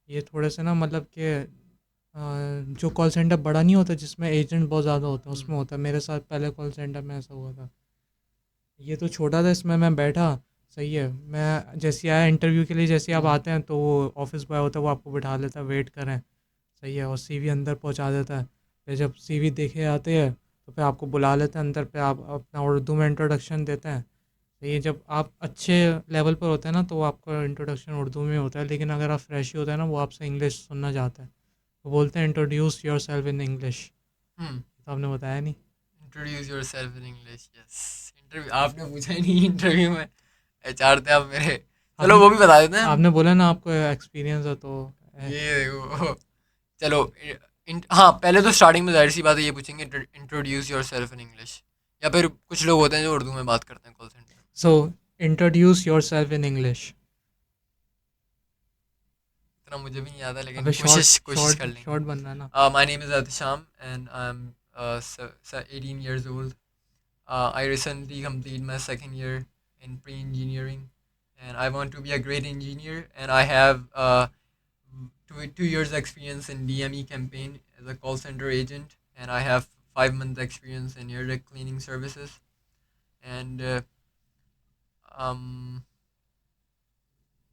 ये थोड़े से ना मतलब कि जो कॉल सेंटर बड़ा नहीं होता जिसमें एजेंट बहुत ज़्यादा होते हैं हम्म। उसमें होता है। मेरे साथ पहले कॉल सेंटर में ऐसा हुआ था। ये तो छोटा था, इसमें मैं बैठा, सही है, मैं जैसे आया इंटरव्यू के लिए, जैसे आप हम्म। आते हैं तो वो ऑफिस बॉय होता है, वो आपको बिठा लेता है, वेट करें, सही है, और सीवी अंदर पहुंचा देता है। फिर जब सीवी देखे आते हैं तो फिर आपको बुला लेते हैं अंदर पे, आप अपना उर्दू में इंट्रोडक्शन देते हैं। सही है, जब आप अच्छे लेवल पर होते हैं ना तो आपका इंट्रोडक्शन उर्दू में होता है, लेकिन अगर आप फ्रेश ही होते हैं ना वो आपसे इंग्लिश सुनना चाहता है, वो बोलते हैं introduce yourself in English. Hmm. तो आपने बताया नहीं। Introduce yourself in English. Yes. Interview आपने पूछा ही नहीं इंटरव्यू में। एचआर थे आप मेरे। चलो आपने वो भी बता देते हैं हम। आपने बोला ना आपको एक्सपीरियंस है तो ये देखो। चलो हाँ पहले तो स्टार्टिंग में जाहिर सी बात है ये पूछेंगे introduce yourself in English. या फिर कुछ लोग होते हैं जो उर्दू में बात करते हैं कॉल सेंटर में। So introduce yourself in English. इतना मुझे भी नहीं आता लेकिन अबे शॉर्ट कोशिश कोशिश शॉर्ट कर लेंगे। शॉर्ट बनना ना। My name is Ahtesham and I am 18 years old. I recently completed my second year in pre-engineering, and I want to be a great engineer. And I have 2 years experience in DME campaign as a call center agent, and I have 5 months experience in air duct cleaning services. And um,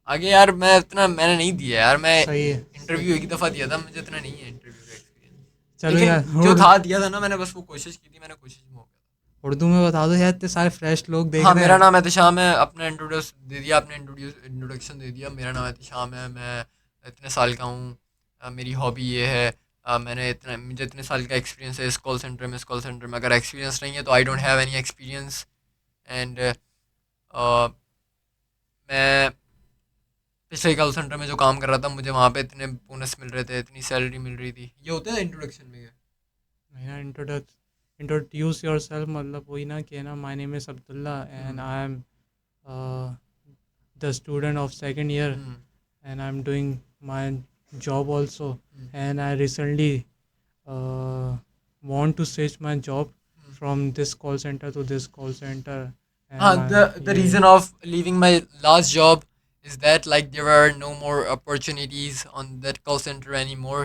आगे यार मैं इतना मैंने नहीं दिया यार, मैं सही है, इंटरव्यू एक ही दफ़ा दिया था, मुझे इतना नहीं है इंटरव्यू का एक्सपीरियंस। चलो लेकिन यार जो था दिया था ना मैंने, बस वो कोशिश की थी, मैंने कोशिश में हो गया उर्दू में बता दो यार, इतने सारे फ्रेश लोग था। देख हाँ रहे मेरा हैं। नाम एहतशाम है, अपना इंट्रोड्यूस दे दिया, आपने इंट्रोडक्शन दे दिया, मेरा नाम एहतशाम है, मैं इतने साल का हूँ, मेरी हॉबी ये है, मैंने इतना मुझे इतने साल का एक्सपीरियंस है इस कॉल सेंटर में, इस कॉल सेंटर में अगर एक्सपीरियंस नहीं है तो आई don't have any experience. And मैं पिछले कॉल सेंटर में जो काम कर रहा था मुझे वहाँ पे इतने बोनस मिल रहे थे, इतनी सैलरी मिल रही थी, ये होता है इंट्रोडक्शन में क्या। मेरा इंट्रोड्यूस योर सेल्फ मतलब वही ना कि ना, my name is Abdullah and hmm. I am the student of second year hmm. And I am doing my job also, hmm. And I recently want to switch my job hmm. from this call center to this call center, हाँ, and the ये reason of leaving my last job is that like there are no more opportunities on that call center anymore.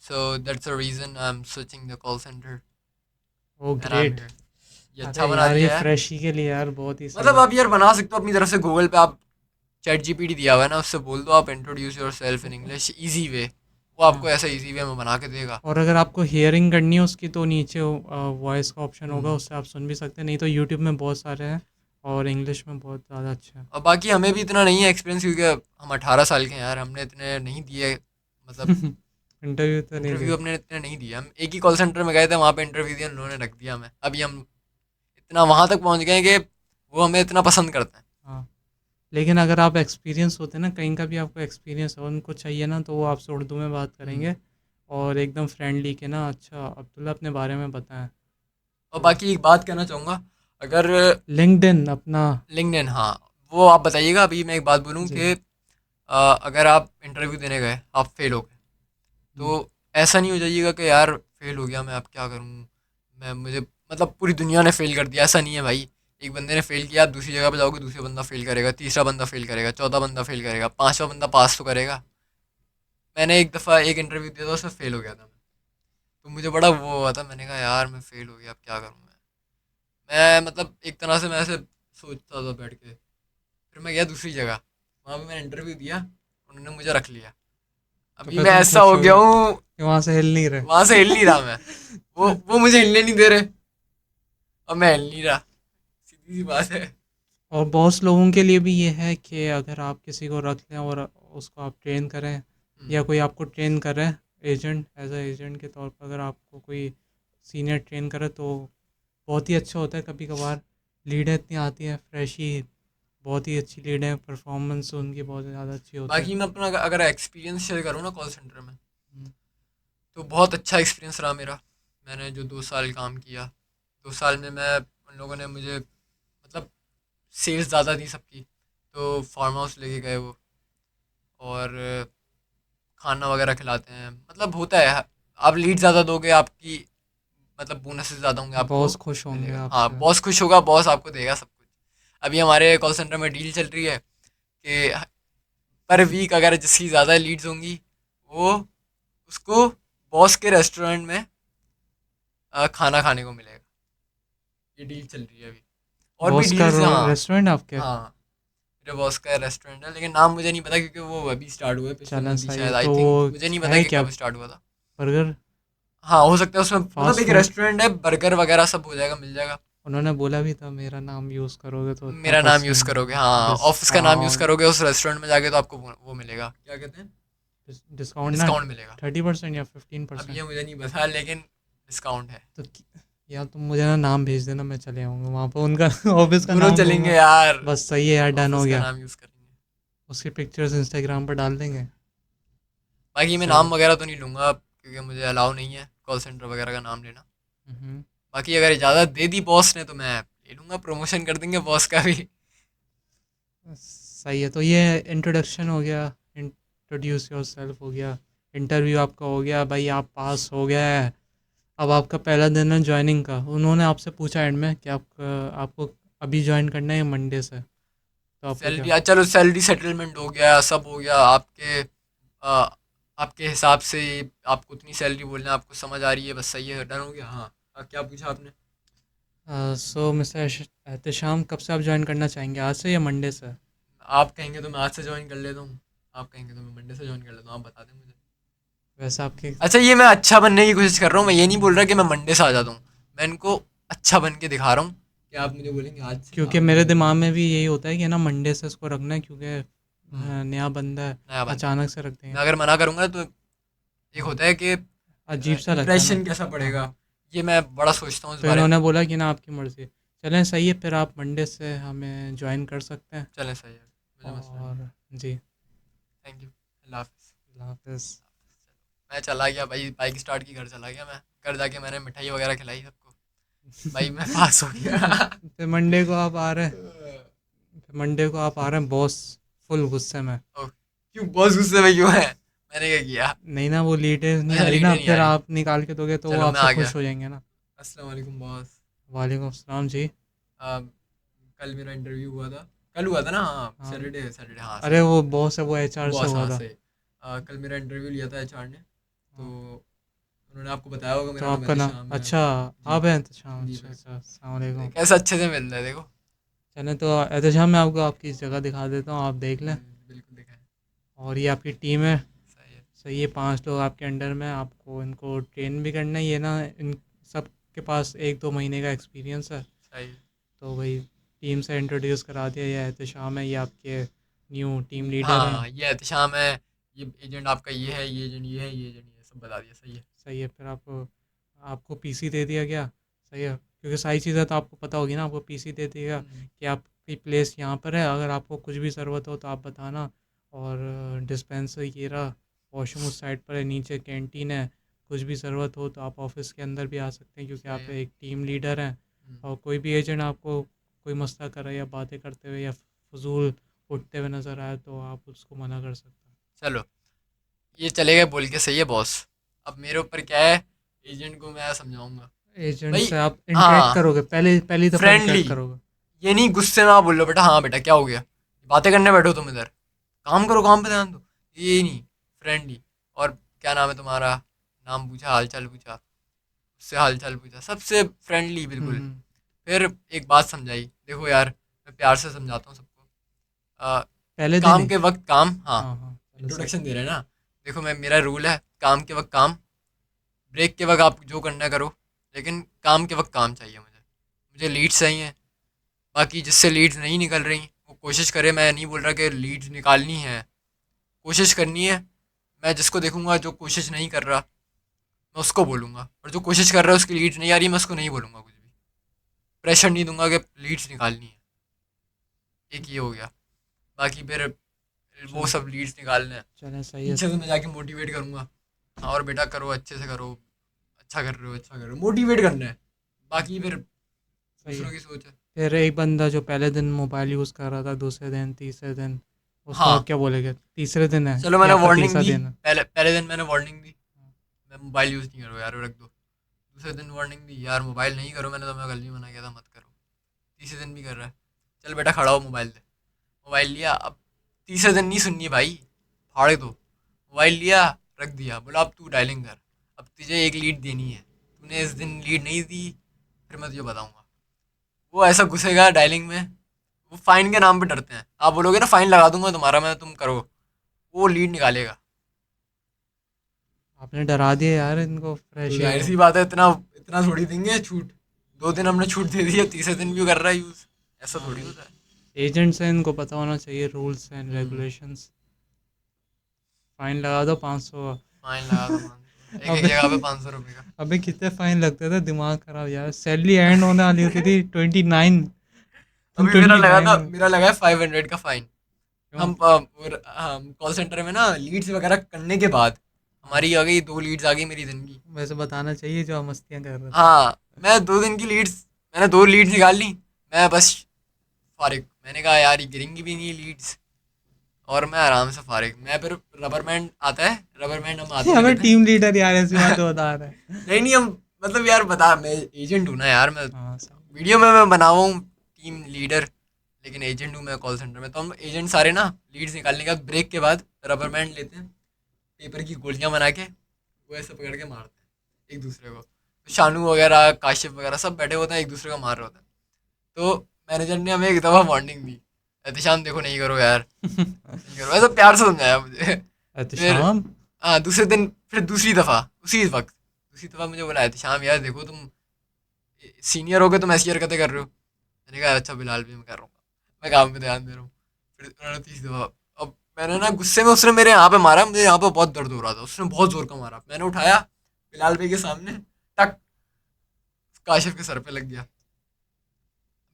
So that's the reason I'm switching the call center oh and I'm great. here. ये अच्छा अरे बना यार ये दिया यार। Fresh ही के लिए यार बहुत ही सही मतलब है। आप यार बना सकते हो अपनी तरफ से, गूगल पे आप चैट जीपीटी दिया हुआ है ना, उससे बोल दो आप introduce yourself in English easy way, वो हाँ, आपको ऐसा इजी वे में बना के देगा। और अगर आपको हियरिंग करनी है उसकी तो नीचे वॉइस का ऑप्शन होगा, हम्म। उससे आप सुन भी सकते हैं, नहीं तो यूट्यूब में बहुत सारे हैं और इंग्लिश में बहुत ज़्यादा अच्छे हैं। और बाकी हमें भी इतना नहीं है एक्सपीरियंस क्योंकि हम 18 साल के हैं यार, हमने इतने नहीं दिए, मतलब इंटरव्यू तो नहीं इंटरव्यू दे। अपने इतने नहीं दिए, हम एक ही कॉल सेंटर में गए थे, वहाँ पे इंटरव्यू दिया, उन्होंने रख दिया हमें, अभी हम इतना वहाँ तक पहुँच गए कि वो हमें इतना पसंद करते हैं। हाँ, लेकिन अगर आप एक्सपीरियंस होते हैं ना, कहीं का भी आपको एक्सपीरियंस हो, उनको चाहिए ना तो वो आपसे उर्दू में बात हम्म। करेंगे और एकदम फ्रेंडली के ना, अच्छा अब्दुल्ला अपने बारे में बताएं। और तो बाकी एक बात कहना चाहूँगा, अगर लिंक्डइन अपना। लिंक्डइन, हाँ वो आप बताइएगा। अभी मैं एक बात बोलूँ जी। कि अगर आप इंटरव्यू देने गए, आप फेल हो गए, तो ऐसा नहीं हो जाइएगा कि यार फेल हो गया मैं, अब क्या करूँ मैं, मुझे मतलब पूरी दुनिया ने फेल कर दिया, ऐसा नहीं है भाई। एक बंदे ने फेल किया, आप दूसरी जगह पे जाओगे, दूसरा बंदा फेल करेगा, तीसरा बंदा फेल करेगा, चौथा बंदा फेल करेगा, पांचवा बंदा पास तो करेगा। मैंने एक दफ़ा एक इंटरव्यू दिया था, उसमें फेल हो गया था मैं। तो मुझे बड़ा वो हुआ था, मैंने कहा यार मैं फेल हो गया, अब क्या करूँ मैं मतलब एक तरह से मैं ऐसे सोचता था बैठ के। फिर मैं गया दूसरी जगह, वहाँ पे मैंने इंटरव्यू दिया, उन्होंने मुझे रख लिया। तो अभी फिर मैं तुम ऐसा खुश हो हो गया गए हूँ, कि वहाँ से हिल नहीं रहे। वहां से हिल नहीं रहा मैं। वो मुझे हिलने नहीं दे रहे, और मैं हिल नहीं रहा, सीधी सी बात है। और बहुत लोगों के लिए भी ये है कि अगर आप किसी को रख लें और उसको आप ट्रेन करें, या हम्म, कोई आपको ट्रेन कर रहे हैं एजेंट, एज अ एजेंट के तौर पर अगर आपको कोई सीनियर ट्रेन करे तो बहुत ही अच्छा होता है। कभी कभार लीडें इतनी आती हैं फ्रेश ही, बहुत ही अच्छी लीड है, परफॉर्मेंस उनकी बहुत ज़्यादा अच्छी होती है। बाकी मैं अपना अगर एक्सपीरियंस शेयर करूँ ना कॉल सेंटर में, हम्म। तो बहुत अच्छा एक्सपीरियंस रहा मेरा। मैंने जो 2 साल काम किया, 2 साल में मैं, उन लोगों ने मुझे मतलब सेल्स ज़्यादा थी सबकी, तो फार्म हाउस लेके गए वो, और खाना वगैरह खिलाते हैं, मतलब होता है। आप लीड ज़्यादा दोगे, आपकी मतलब बोनसेस ज़्यादा होंगे, आपको बॉस खुश होंगे मिलेगा। हाँ, आपसे। बॉस खुश होगा, बॉस आपको देगा सब कुछ। अभी हमारे कॉल सेंटर में डील चल रही है कि पर वीक अगर जिसकी ज़्यादा लीड्स होंगी, वो उसको बॉस के रेस्टोरेंट में खाना खाने को मिलेगा। ये डील चल रही है अभी, और भी बॉस का डील्स। हाँ, रेस्टोरेंट आपके? हाँ, मेरे बॉस का रेस्टोरेंट है, लेकिन नाम मुझे नहीं पता क्योंकि वो अभी स्टार्ट हुआ है, पिछले चलें मंथ ही सही है। शायद, आई तो वो थिंक, मुझे नहीं पता है कि क्या, कब स्टार्ट हुआ था। बर्गर, हाँ, हो सकता है उसमें मतलब फास्ट एक फूड? रेस्टोरेंट है, बर्गर वगैरह सब हो जाएगा, मिल जाएगा। उन्होंने बोला भी था मेरा नाम यूज़ करोगे तो इतना मेरा नाम यूज़ परसेंट करोगे, हाँ, ऑफिस का नाम यूज़ डिस्काउंट। करोगे उस रेस्टोरेंट में जाके, तो आपको वो मिलेगा, क्या कहते हैं, डिस्काउंट ना, डिस्काउंट मिलेगा। 30% या फिफ्टीन अब परसेंट ये मुझे नहीं पता, लेकिन डिस्काउंट है। तो यार तुम मुझे ना नाम भेज देना, मैं चले आऊँगा वहाँ पर, उनका ऑफिस का दोनों नाम चलेंगे लूँगा। यार, बस सही है यार, डन हो ऑफिस का गया। नाम यूज़ करेंगे। उसकी पिक्चर्स इंस्टाग्राम पर डाल देंगे। बाकी मैं चलो। नाम वगैरह तो नहीं लूँगा, क्योंकि मुझे अलाउ नहीं है कॉल सेंटर वगैरह का नाम लेना। हम्म। बाकी अगर इजाज़त दे दी बॉस ने तो मैं ले लूँगा, प्रमोशन कर देंगे बॉस का भी। सही है। तो ये इंट्रोडक्शन हो गया, इंट्रोड्यूस योर सेल्फ हो गया, इंटरव्यू आपका हो गया भाई, आप पास हो गया है। अब आपका पहला दिन है ज्वाइनिंग का। उन्होंने आपसे पूछा एंड में कि आपको अभी ज्वाइन करना है या मंडे से, तो आपको क्या? सैलरी, चलो सैलरी सेटलमेंट हो गया, सब हो गया आपके आपके हिसाब से। आपको उतनी सैलरी बोलना है, आपको समझ आ रही है, बस सही है, डन हो गया। हाँ, क्या पूछा आपने? सो मिस्टर एहतशाम, कब से आप ज्वाइन करना चाहेंगे, आज से या मंडे से? आप कहेंगे तो मैं आज से ज्वाइन कर लेता हूँ, आप कहेंगे तो मैं मंडे से ज्वाइन कर लेता हूँ, आप बता दें मुझे। वैसे आपके, अच्छा, ये मैं अच्छा बनने की कोशिश कर रहा हूँ, मैं ये नहीं बोल रहा कि मैं मंडे से आ जाता हूँ। मैं इनको अच्छा बन के दिखा रहा हूँ कि आप मुझे बोलेंगे आज से क्योंकि आप मेरे ज्वाइन दिमाग करो। में भी यही होता है कि ना मंडे से इसको रखना है, क्योंकि हम्म, नया बंदा है, नया बंदा है। अचानक से रख देंगे। मैं अगर मना करूँगा तो एक हाँ, होता है कि अजीब सा लगता है ना। इम्प्रेशन कैसा हाँ पड़ेगा, हाँ। ये मैं बड़ा सोचता हूँ इस तो बारे में। इन्होंने बोला कि ना आपकी मर्ज़ी। चलें सही है, फिर आप मंडे से हमें ज्वाइन कर सकते हैं। चलें, सही है, मुझे मसला नहीं है। और जी, थैंक यू, अल्लाह हाफिज़। अल्लाह हाफ़िज़। मैं चला गया भाई, बाइक स्टार्ट की, घर चला गया मैं। घर जाके मैंने मिठाई वगैरह खिलाई सबको, भाई मैं पास हो गया। फिर मंडे को आप आ रहे हैं, फिर मंडे को आप आ रहे हैं बॉस फुल गुस्से में। ओह, क्यों बॉस गुस्से में क्यों है, मैंने क्या किया? नहीं ना, वो लीडर नहीं अच्छा, आ रही लीड ना, नहीं आ फिर रही। आप निकाल के दोगे तो वो चलो मैं आपसे आ गया। खुश हो जाएंगे ना। अस्सलाम वालेकुम बॉस। वालेकुम अस्सलाम जी। कल मेरा इंटरव्यू हुआ था, कल हुआ था ना, हाँ, हाँ। सैटरडे, सैटरडे, हाँ अरे सही है। वो बॉस है, वो एचआर से बॉस, हुआ हाँ था। सही। कल मेरा इंटरव्यू लिया था एचआर ने, तो हाँ। उन्होंने आपको बताया होगा तो मेरा नाम आपका नाम, एहतशाम है। अच्छा, जी, आप हैं? अच्छा जी अच्छा भाई, अच्छा, अस्सलाम वालेकुम। कैसे अच्छे से मिल रहा है देखो। चलें तो एहतशाम, मैं आपको आपकी जगह दिखा देता हूँ, आप देख लें। बिल्कुल दिखा है। और ये आपकी टीम है। सही है। सही है, 5 लोग आपके अंडर में, आपको इनको ट्रेन भी करना है। ये ना, इन सब के पास 1-2 महीने का एक्सपीरियंस है। सही है। तो वही टीम से इंट्रोड्यूस करा दिया। ये एहतशाम है, ये आपके न्यू टीम लीडर हैं। हाँ, ये एहतशाम है, ये एजेंट आपका ये है, ये एजेंट ये है, ये एजेंट ये है, सब बता दिया, सही है। सही है। फिर आपको आपको पीसी दे दिया गया। सही है, क्योंकि सारी चीज़ें तो आपको पता होगी ना। आपको पीसी दे दिया गया हम्म, कि आपकी प्लेस यहाँ पर है, अगर आपको कुछ भी ज़रूरत हो तो आप बताना। और डिस्पेंसर ये रहा, वॉशरूम उस साइड पर है, नीचे कैंटीन है। कुछ भी ज़रूरत हो तो आप ऑफिस के अंदर भी आ सकते हैं, क्योंकि सही आप है। एक टीम लीडर हैं। हम्म, और कोई भी एजेंट आपको कोई मसला कर रहा है या बातें करते हुए या फजूल उठते हुए नज़र आए तो आप उसको मना कर सकते हैं। चलो, ये चलेगा बोल के सही है बॉस। अब मेरे ऊपर क्या है, एजेंट को मैं समझाऊंगा एजेंट भाई। से आप इंटरेक्ट हाँ, करोगे, पहली दफ़ा फ्रेंडली, इंटरेक्ट करोगे। ये नहीं गुस्से में आप बोल लो बेटा हाँ बेटा क्या हो गया, बातें करने बैठो तुम इधर, काम करो, काम पे ध्यान दो, ये नहीं, फ्रेंडली। और क्या नाम है तुम्हारा, नाम पूछा, हाल चाल पूछा, उससे हाल चाल पूछा, सबसे फ्रेंडली बिल्कुल। हम्म। फिर एक बात समझाई, देखो यार मैं प्यार से समझाता हूँ सबको। अ, पहले दिन काम ही। के वक्त काम, हाँ, हाँ हाँ, चलो सही। इंट्रोडक्शन दे रहे हैं ना। देखो मैं, मेरा रूल है काम के वक्त काम, ब्रेक के वक्त आप जो करना है करो, लेकिन काम के वक्त काम चाहिए मुझे। मुझे लीड्स चाहिए। बाकी जिससे लीड्स नहीं निकल रही वो कोशिश करे, मैं नहीं बोल रहा कि लीड्स निकालनी है, कोशिश करनी है। मैं जिसको देखूंगा जो कोशिश नहीं कर रहा, मैं उसको बोलूंगा, और जो कोशिश कर रहा है उसकी लीड्स नहीं आ रही, मैं उसको नहीं बोलूंगा कुछ भी, प्रेशर नहीं दूंगा कि लीड्स निकालनी है। एक ये हो गया। बाकी फिर वो चलो, सब लीड्स निकालने हैं, चलें सही है। पीछे से मैं जाके मोटिवेट करूंगा, हाँ और बेटा करो, अच्छे से करो, अच्छा कर रहे हो, अच्छा कर रहे हो, मोटिवेट करना है। बाकी फिर सही है। दूसरों की सोच है। फिर एक बंदा जो पहले दिन मोबाइल यूज़ कर रहा था, दूसरे दिन, तीसरे दिन, उसको आप हाँ, क्या बोलेंगे? तीसरे दिन है चलो कि मैंने आपका वार्निंग तीसरा दी, दिन है? पहले पहले दिन मैंने वार्निंग दी, मैं मोबाइल यूज़ नहीं करो यार, रख दो। दूसरे दिन वार्निंग दी, यार मोबाइल नहीं करो, मैंने तुम्हें कल भी मना किया था मत करो। तीसरे दिन भी कर रहा है, चल बेटा खड़ा हो मोबाइल दे। मोबाइल लिया, अब तीसरे दिन नहीं सुननी भाई, फाड़ दो। मोबाइल लिया, रख दिया, बोला अब तू डायलिंग कर, अब तुझे एक लीड देनी है, तूने इस दिन लीड नहीं दी, फिर मैं तुझे बताऊंगा। वो ऐसा घुसेगा डायलिंग में, वो फाइन के नाम पे डरते हैं, आप बोलोगे ना फाइन लगा दूंगा तुम्हारा मैं, तुम करो, वो लीड निकालेगा। आपने डरा दिया यार इनको, तो फ्रेशियर जाहिर को। सी बात है, इतना इतना थोड़ी देंगे छूट, 2 दिन हमने छूट दे दी है, तीसरे दिन भी कर रहा है यूज़, ऐसा हाँ थोड़ी भाई, होता है। एजेंट्स हैं, इनको पता होना चाहिए rules and hmm, regulations. Fine लगा दो 500 फाइन का। लगा दो 500, एक एक अबे, जगह पे 500 रुपये का। अबे कितने फाइन लगते थे, दिमाग खराब यार। सैलरी एंड होने वाली होती थी 29, तुम अभी मेरा लगा 29 था, में। मेरा लगा है 500 का फाइन। क्यों? हम कॉल सेंटर में ना लीड्स वगैरह करने के बाद, हाँ, हमारी आ गई 2 लीड्स आ गई मेरी दिन की। वैसे बताना चाहिए जो आप मस्तियाँ कर रहे थे। हाँ, मैं 2 दिन की लीड्स, मैंने 2 लीड्स निकाल ली, मैं बस फारिग, मैंने कहा यार ये गिरेंगी भी नहीं लीड्स, और मैं आराम से फारिग। मैं फिर रबर बैंड आता है, रबर बैंड हम हाथों में हमें लेते टीम लीडर यार ऐसी बात हैं। तो बता रहा है। नहीं नहीं, हम मतलब यार बता, मैं एजेंट हूँ ना यार, मैं हाँ सही। वीडियो में मैं बना हुआ हूँ टीम लीडर, लेकिन एजेंट हूँ मैं कॉल सेंटर में। तो हम एजेंट सारे ना लीड्स निकालने के बाद ब्रेक के बाद रबर बैंड लेते हैं, पेपर की गोलियां बना के वो ऐसे पकड़ के मारते हैं एक दूसरे को। तो शानू वगैरह, काशिफ वगैरह सब बैठे होते हैं, एक दूसरे को मार रहे होते हैं। तो मैनेजर ने हमें एक दफ़ा वार्निंग दी, एहतिशाम देखो नहीं करो यार, नहीं करो, ऐसा प्यार से समझाया मुझे। फिर एहतिशाम। हाँ, दूसरे दिन फिर दूसरी दफ़ा, उसी वक्त दूसरी दफ़ा मुझे बोला, एहतिशाम यार देखो तुम सीनियर हो गए, तुम ऐसी हरकतें कर रहे हो। मैंने कहा अच्छा बिलाल भी मैं कर रहा हूँ, मैं काम पे ध्यान दे रहा हूँ। फिर उन्होंने तीसरी दफ़ा, अब मैंने ना गुस्से में, उसने मेरे यहाँ पे मारा, मुझे यहाँ पे बहुत दर्द हो रहा था, उसने बहुत ज़ोर का मारा, मैंने उठाया बिलाल भाई के सामने, टक, काशिफ के सर पे लग गया।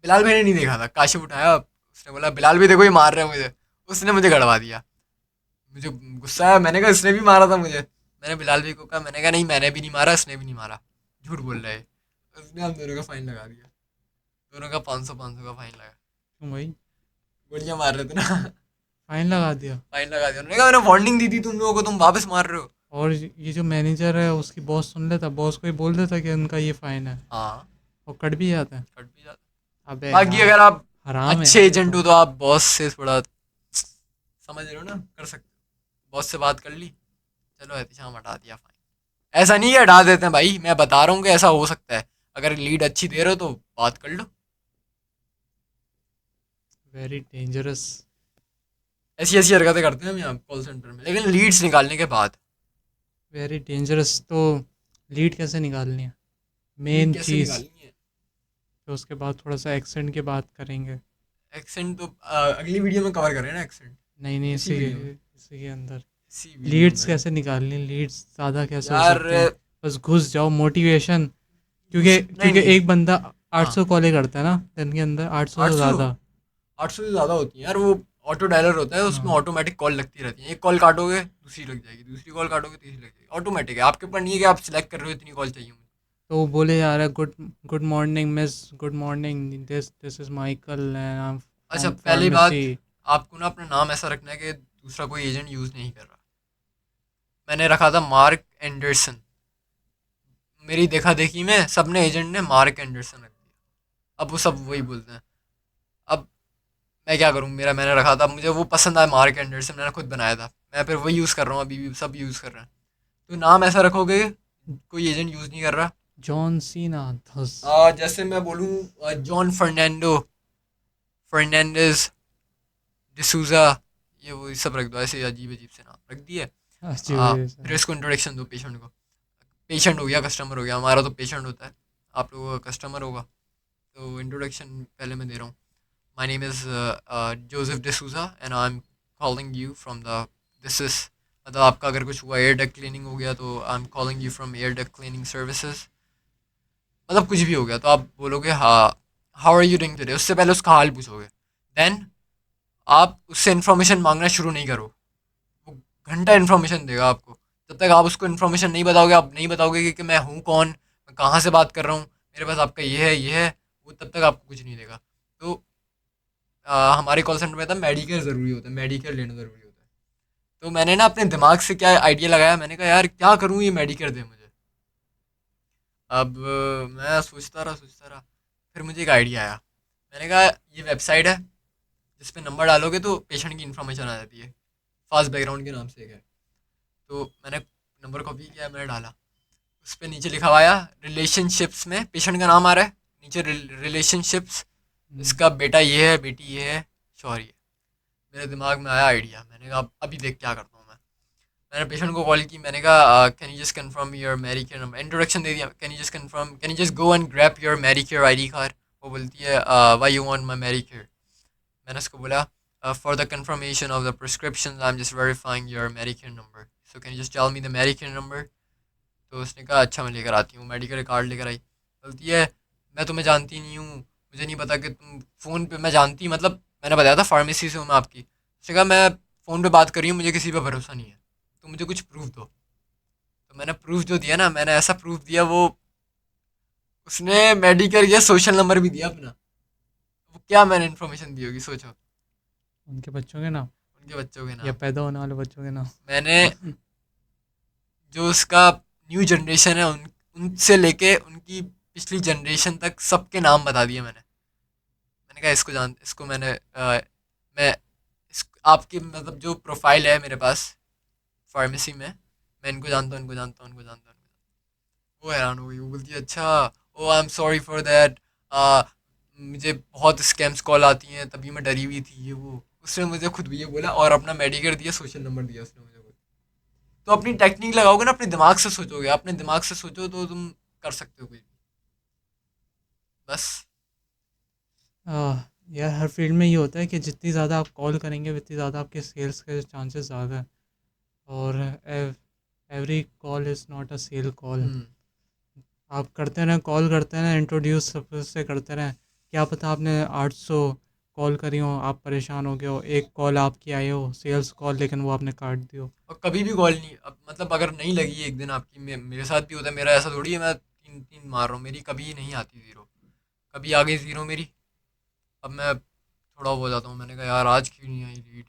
बिलाल भाई ने नहीं देखा था, काशिफ उठाया, उसने बोला बिलाल भी देखो ये मार रहे हैं मुझे, उसने मुझे गड़वा दिया। मुझे गुस्सा आया, मैंने कहा इसने भी मारा था मुझे, मैंने बिलाल भाई को कहा, मैंने कहा नहीं मैंने भी नहीं मारा, इसने भी नहीं मारा, झूठ बोल रहा है। उसने हम दोनों का फाइन लगा दिया, दोनों का 500 का फाइन लगा। क्यों भाई? गोलियां मार रहे थे ना। फाइन लगा दिया? फाइन लगा दिया, उन्होंने कहा मैंने वार्निंग दी थी तुम लोगों को, तुम वापस मार रहे हो। और ये जो मैनेजर है उसकी बॉस सुन लेता, बॉस को ही बोल देता कि उनका ये फाइन है, हाँ, और कट भी जाता है। कट भी जाता। अबे बाकी यार, अगर आप हराम है अच्छे यार ये एजेंट तो। हो तो आप बॉस से थोड़ा, समझ रहे हो ना, कर सकते हो, बॉस से बात कर ली, चलो एहतिशाम हटा दिया फाइन। ऐसा नहीं है हटा देते हैं भाई, मैं बता रहा हूँ कि ऐसा हो सकता है, अगर लीड अच्छी दे रहे हो तो बात कर लो। Very dangerous. ऐसी ऐसी हरकतें करते हैं हम यहाँ कॉल सेंटर में, लेकिन लीड्स निकालने के बाद। Very dangerous. तो लीड कैसे निकालनी है, लीड मेन कैसे चीज़? निकालनी है, तो उसके बाद थोड़ा सा एक्सेंट की बात करेंगे। एक्सेंट तो अगली वीडियो में कवर करें ना एक्सेंट, नहीं नहीं, इसी वीडियो में, इसी के अंदर इसी वीडियो लीड्स में। कैसे निकालनी, लीड्स ज़्यादा कैसे हो यार सकती हैं? बस घुस जाओ, मोटिवेशन। क्योंकि नहीं क्योंकि नहीं, एक बंदा हाँ, 800 कॉलें करता है ना दिन के अंदर, 800 से 800, ज़्यादा। 800 से ज़्यादा होती है यार, वो ऑटो डायलर होता है, उसमें हाँ, ऑटोमेटिक कॉल लगती रहती है, एक कॉल काटोगे दूसरी लग जाएगी, दूसरी कॉल काटोगे तीसरी लग जाएगी, ऑटोमेटिक है, आपके ऊपर नहीं है कि आप सिलेक्ट कर रहे हो इतनी कॉल चाहिए मुझे। तो वो बोले जा रहा है, good good morning miss, good morning, this this is Michael and I M अच्छा फ्रॉम पहली फार्मेसी। बात, आपको ना अपना नाम ऐसा रखना है कि दूसरा कोई एजेंट यूज़ नहीं कर रहा, मैंने रखा था मार्क एंडरसन। मेरी देखा देखी में सबने एजेंट ने मार्क एंडरसन रख दिया। अब वो सब वही बोलते हैं। अब मैं क्या करूँ, मेरा मैंने रखा था, मुझे वो पसंद आया मार्क एंडरसन, मैंने खुद बनाया था, मैं फिर वही यूज़ कर रहा हूँ, अभी भी सब यूज़ कर रहे हैं। तो नाम ऐसा रखोगे कोई एजेंट यूज़ नहीं कर रहा। जॉन सीना धस। जैसे मैं बोलूँ जॉन फर्नांडो, फर्नांडिस, डिसूजा, ये वो सब रख दो, ऐसे अजीब अजीब से नाम रख दिए। अच्छी वजह फिर से। इसको इंट्रोडक्शन दो पेशेंट को। पेशेंट हो गया, कस्टमर हो गया, हमारा तो पेशेंट होता है, आप लोगों का कस्टमर होगा। तो इंट्रोडक्शन पहले मैं दे रहा हूँ। My name is Joseph D'Souza and I am calling you from the, this is, मतलब आपका अगर कुछ हुआ एयर डक्ट क्लीनिंग हो गया तो I am calling you from air duct cleaning services. मतलब कुछ भी हो गया तो आप बोलोगे हाँ, how are you doing today, उससे पहले उसका हाल पूछोगे। देन आप उससे इन्फॉर्मेशन मांगना शुरू नहीं करो। वो घंटा इन्फॉर्मेशन देगा आपको। जब तक आप उसको इन्फॉर्मेशन नहीं बताओगे, आप नहीं बताओगे कि मैं हूँ कौन, मैं कहाँ से बात कर रहा हूँ, मेरे पास आपका ये है, वो तब तक आपको कुछ नहीं देगा। तो हमारे कॉल सेंटर में था मेडिकेयर ज़रूरी होता है, मेडिकेयर लेना ज़रूरी होता है। तो मैंने ना अपने दिमाग से क्या आइडिया लगाया, मैंने कहा यार क्या करूँ ये मेडिकेयर दे मुझे। अब मैं सोचता रहा, फिर मुझे एक आइडिया आया। मैंने कहा ये वेबसाइट है जिस पे नंबर डालोगे तो पेशेंट की इन्फॉर्मेशन आ जाती है, फास्ट बैकग्राउंड के नाम से एक है। तो मैंने नंबर कॉपी किया, मैंने डाला, उस पर नीचे लिखा हुआ आया रिलेशनशिप्स में पेशेंट का नाम आ रहा है, नीचे रिलेशनशिप्स, हम्म। इसका बेटा ये है, बेटी ये है, शौहर ये है। मेरे दिमाग में आया आइडिया, मैंने कहा अभी देख क्या करता हूँ मैं। मैंने पेशेंट को कॉल की, मैंने कहा can you just confirm your Medicare number, introduction दे दिया, can you just confirm, can you just go and grab your Medicare ID card. वो बोलती है why you want my Medicare. मैंने उसको बोला for the confirmation of the prescription I am just verifying your Medicare number, so can you just tell me the Medicare number. तो उसने कहा अच्छा मैं लेकर आती हूँ, मेडिकल कार्ड लेकर आई। बोलती है मैं तुम्हें जानती नहीं हूँ, मुझे नहीं पता कि तुम फ़ोन पे, मैं जानती मतलब मैंने बताया था फार्मेसी से हूँ मैं आपकी। उसने कहा मैं फ़ोन पे बात कर रही हूँ, मुझे किसी पे भरोसा नहीं है, तो मुझे कुछ प्रूफ दो। तो मैंने प्रूफ जो दिया ना, मैंने ऐसा प्रूफ दिया, वो उसने मेडिकल या सोशल नंबर भी दिया अपना। वो क्या मैंने इन्फॉर्मेशन दी होगी सोचो। उनके बच्चों के नाम उनके बच्चों के या नाम। पैदा होने वाले बच्चों के नाम। मैंने जो उसका न्यू जनरेशन है उनसे लेके उनकी पिछली जनरेशन तक सबके नाम बता दिए मैंने। मैंने कहा इसको जान, इसको मैंने मैं इस आपकी मतलब जो प्रोफाइल है मेरे पास फार्मेसी में, मैं इनको जानता हूँ, इनको जानता हूँ, इनको जानता हूँ, इनको जानता हूँ। वो हैरान हो गई, वो बोलती है अच्छा, oh I am sorry for that, मुझे बहुत स्कैम्स कॉल आती हैं तभी मैं डरी हुई थी, ये वो। उसने मुझे खुद भी ये बोला और अपना मेडिकेयर दिया, सोशल नंबर दिया उसने मुझे। तो अपनी टेक्निक लगाओगे ना, अपने दिमाग से सोचोगे, अपने दिमाग से सोचो तो तुम कर सकते हो कोई भी। बस। आह, यार हर फील्ड में ये होता है कि जितनी ज़्यादा आप कॉल करेंगे उतनी ज़्यादा आपके सेल्स के चांसेस ज़्यादा है। और every call is not a sale call. Hmm. आप करते रहें, कॉल करते रहें, इंट्रोड्यूस सबसे करते रहें। क्या पता आपने 800 कॉल करी हो, आप परेशान हो गए हो, एक कॉल आपकी आई हो सेल्स कॉल, लेकिन वो आपने काट दी हो। और कभी भी कॉल नहीं, अब मतलब अगर नहीं लगी एक दिन आपकी, मेरे साथ भी होता है, मेरा ऐसा थोड़ी है मैं तीन तीन मार रहा हूँ, मेरी कभी नहीं आती ज़ीरो। कभी आ गई ज़ीरो मेरी, अब मैं थोड़ा वो हो जाता हूँ, मैंने कहा यार आज क्यों नहीं आई लीड।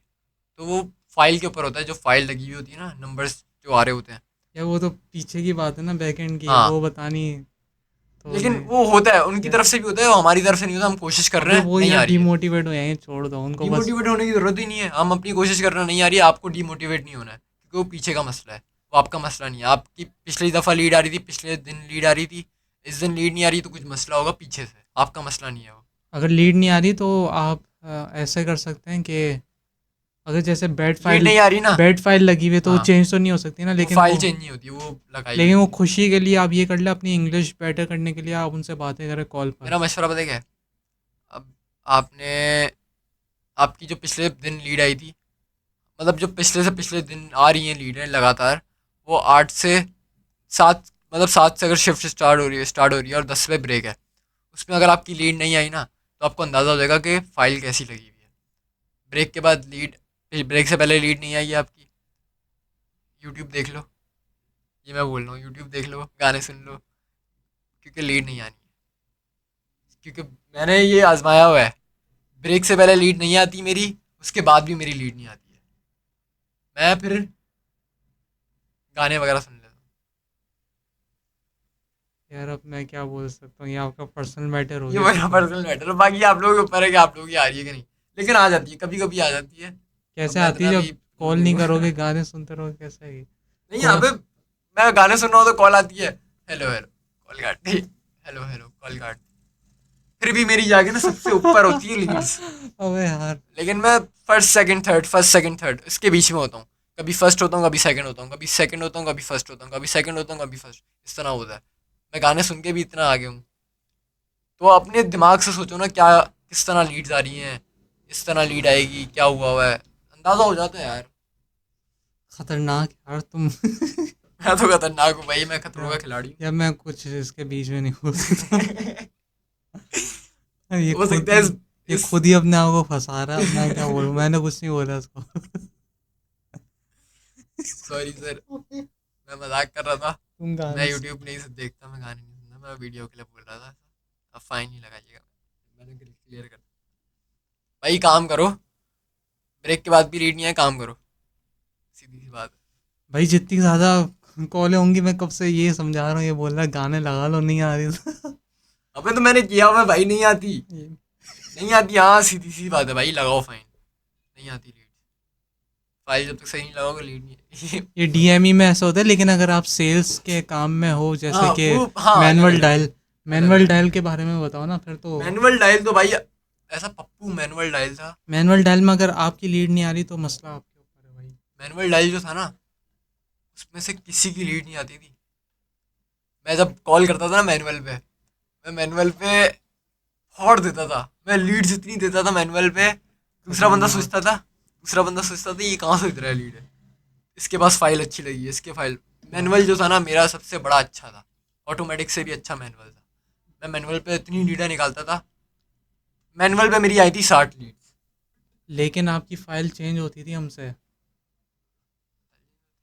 तो वो फाइल के ऊपर होता है, जो फाइल लगी हुई होती है ना, नंबर्स जो आ रहे होते हैं। या वो तो पीछे की बात है ना, बैकएंड की हाँ, वो बतानी। तो लेकिन नहीं। वो होता है उनकी या तरफ से भी होता है, वो हमारी तरफ से नहीं होता, हम कोशिश कर रहे अबे हैं वो नहीं यार आ रही है। डिमोटिवेट हो जाएंगे, छोड़ दो उनको बस। डिमोटिवेट होने की ज़रूरत ही नहीं है, हम अपनी कोशिश कर रहे हैं, नहीं आ रही है, आपको डिमोटिवेट नहीं होना है, क्योंकि वो पीछे का मसला है, वो आपका मसला नहीं है। आपकी पिछली दफ़ा लीड आ रही थी, पिछले दिन लीड आ रही थी, इस दिन लीड नहीं आ रही, तो कुछ मसला होगा पीछे से, आपका मसला नहीं है वो। अगर लीड नहीं आ रही तो आप ऐसे कर सकते हैं कि अगर जैसे लीड नहीं आ रही ना। बैड फाइल लगी हुई है तो वो हाँ, चेंज तो नहीं हो सकती ना, वो फाइल चेंज नहीं होती, वो लगाई हुई लेकिन वो होती है। खुशी के लिए आप ये कर ले, अपनी इंग्लिश बेटर करने के लिए आप उनसे बातें करें कॉल पर। मेरा मशवरा पता है क्या है? अब आपने, आपकी जो पिछले दिन लीड आई थी, मतलब जो पिछले से पिछले दिन आ रही हैं लीडें लगातार, वो 8 से 7, मतलब 7 से अगर शिफ्ट स्टार्ट हो रही है और 10 पे ब्रेक है, उसमें अगर आपकी लीड नहीं आई ना, तो आपको अंदाज़ा हो जाएगा कि फ़ाइल कैसी लगी हुई है। ब्रेक के बाद लीड, ब्रेक से पहले लीड नहीं आई है आपकी, यूट्यूब देख लो, ये मैं बोल रहा हूँ, यूट्यूब देख लो, गाने सुन लो, क्योंकि लीड नहीं आनी है। क्योंकि मैंने ये आजमाया हुआ है, ब्रेक से पहले लीड नहीं आती मेरी, उसके बाद भी मेरी लीड नहीं आती है। मैं फिर गाने वगैरह सुन लेता हूँ। यार अब मैं क्या बोल सकता हूँ, ये आपका पर्सनल मैटर हो ये गया मेरा ठीक है। पर्सनल मैटर है, बाकी आप लोगों के ऊपर है कि आप लोगों की आ रही है कि नहीं, लेकिन आ जाती है, कभी कभी आ जाती है। अब कैसे मैं आती है इतना भी जब कॉल नहीं वो करोगे, गाने सुनते रहोगे, कैसे आएगी? नहीं कॉल। अबे, मैं गाने सुन रहा हूँ तो कॉल आती है, हेलो हेलो कॉल काट दी, हेलो हेलो कॉल काट दी। फिर भी मेरी जाके ना सबसे ऊपर होती है लीड्स, अबे यार। लेकिन मैं फर्स्ट सेकंड थर्ड इसके बीच में होता हूँ। कभी फर्स्ट होता हूँ, कभी सेकंड होता हूँ, कभी सेकंड होता हूँ, कभी फर्स्ट होता हूँ, कभी सेकंड होता हूँ, कभी फर्स्ट, इस तरह होता है। मैं गाने सुन के भी इतना आगे हूँ। तो अपने दिमाग से सोचो ना, क्या किस तरह लीड्स आ रही हैं, इस तरह लीड आएगी, क्या हुआ है, अंदाजा हो जाता है यार। खतरनाक यार तुम। मैं तो खतरनाक हूँ भाई, मैं खतरों या, का खिलाड़ी या मैं कुछ इसके बीच में नहीं बोल सकता। हूँ। ये हो खुद सकता है ये इस खुद ही अपने आप को फंसा रहा है, अब मैं क्या बोलूं, मैंने कुछ नहीं बोला इसको। सॉरी सर, मैं मजाक कर रहा था। तुम मैं गाने यूट्यूब नहीं देखता, मैं गाने नहीं सुनता, मैं वीडियो के लिए बोल रहा था। अब फाइन नहीं लगाइएगा, मैंने क्लियर कर। भाई काम करो, ब्रेक के बाद भी रीड नहीं है, काम करो, सीधी सी बात भाई जितनी ज़्यादा कॉलें होंगी, मैं कब से ये समझा रहा हूँ, ये बोल रहा है गाने लगा लो, नहीं आ रही तो। है। अबे तो मैंने किया हुआ है भाई, नहीं आती, ये नहीं आती, हाँ सीधी सी बात है भाई, लगाओ फाइन, नहीं आती लीड, फाइल जब तक सही नहीं लगाओगे लीड नहीं। ये डीएमई में ऐसा होता है, लेकिन अगर आप सेल्स के काम में हो, जैसे हाँ कि वो हाँ, अलग मैनुअल अलग है, डायल, अलग मैनुअल अलग है। डायल के बारे में बताओ ना फिर तो। मैनुअल डायल तो भाई, ऐसा पप्पू मैनुअल डायल था। मैनुअल डायल में अगर आपकी लीड नहीं आ रही तो मसला आपके ऊपर है भाई। मैनुअल डायल जो था ना, उसमें से किसी की लीड नहीं आती थी। मैं जब कॉल करता था ना मैनुअल पे, मैं मैनुअल पे फोड़ देता था, मैं लीड्स इतनी देता था मैनुअल पे। खतरनाक। दूसरा बंदा सोचता था ये कहाँ से इतना लीड है, इसके पास फाइल अच्छी लगी है, इसके फाइल। मैनुअल जो था ना मेरा सबसे बड़ा अच्छा था, ऑटोमेटिक से भी अच्छा मैनुअल था। मैं मैनुअल पे इतनी लीडें निकालता था, मैनुअल पे मेरी आई थी 60 लीड्स। लेकिन आपकी फाइल चेंज होती थी हमसे।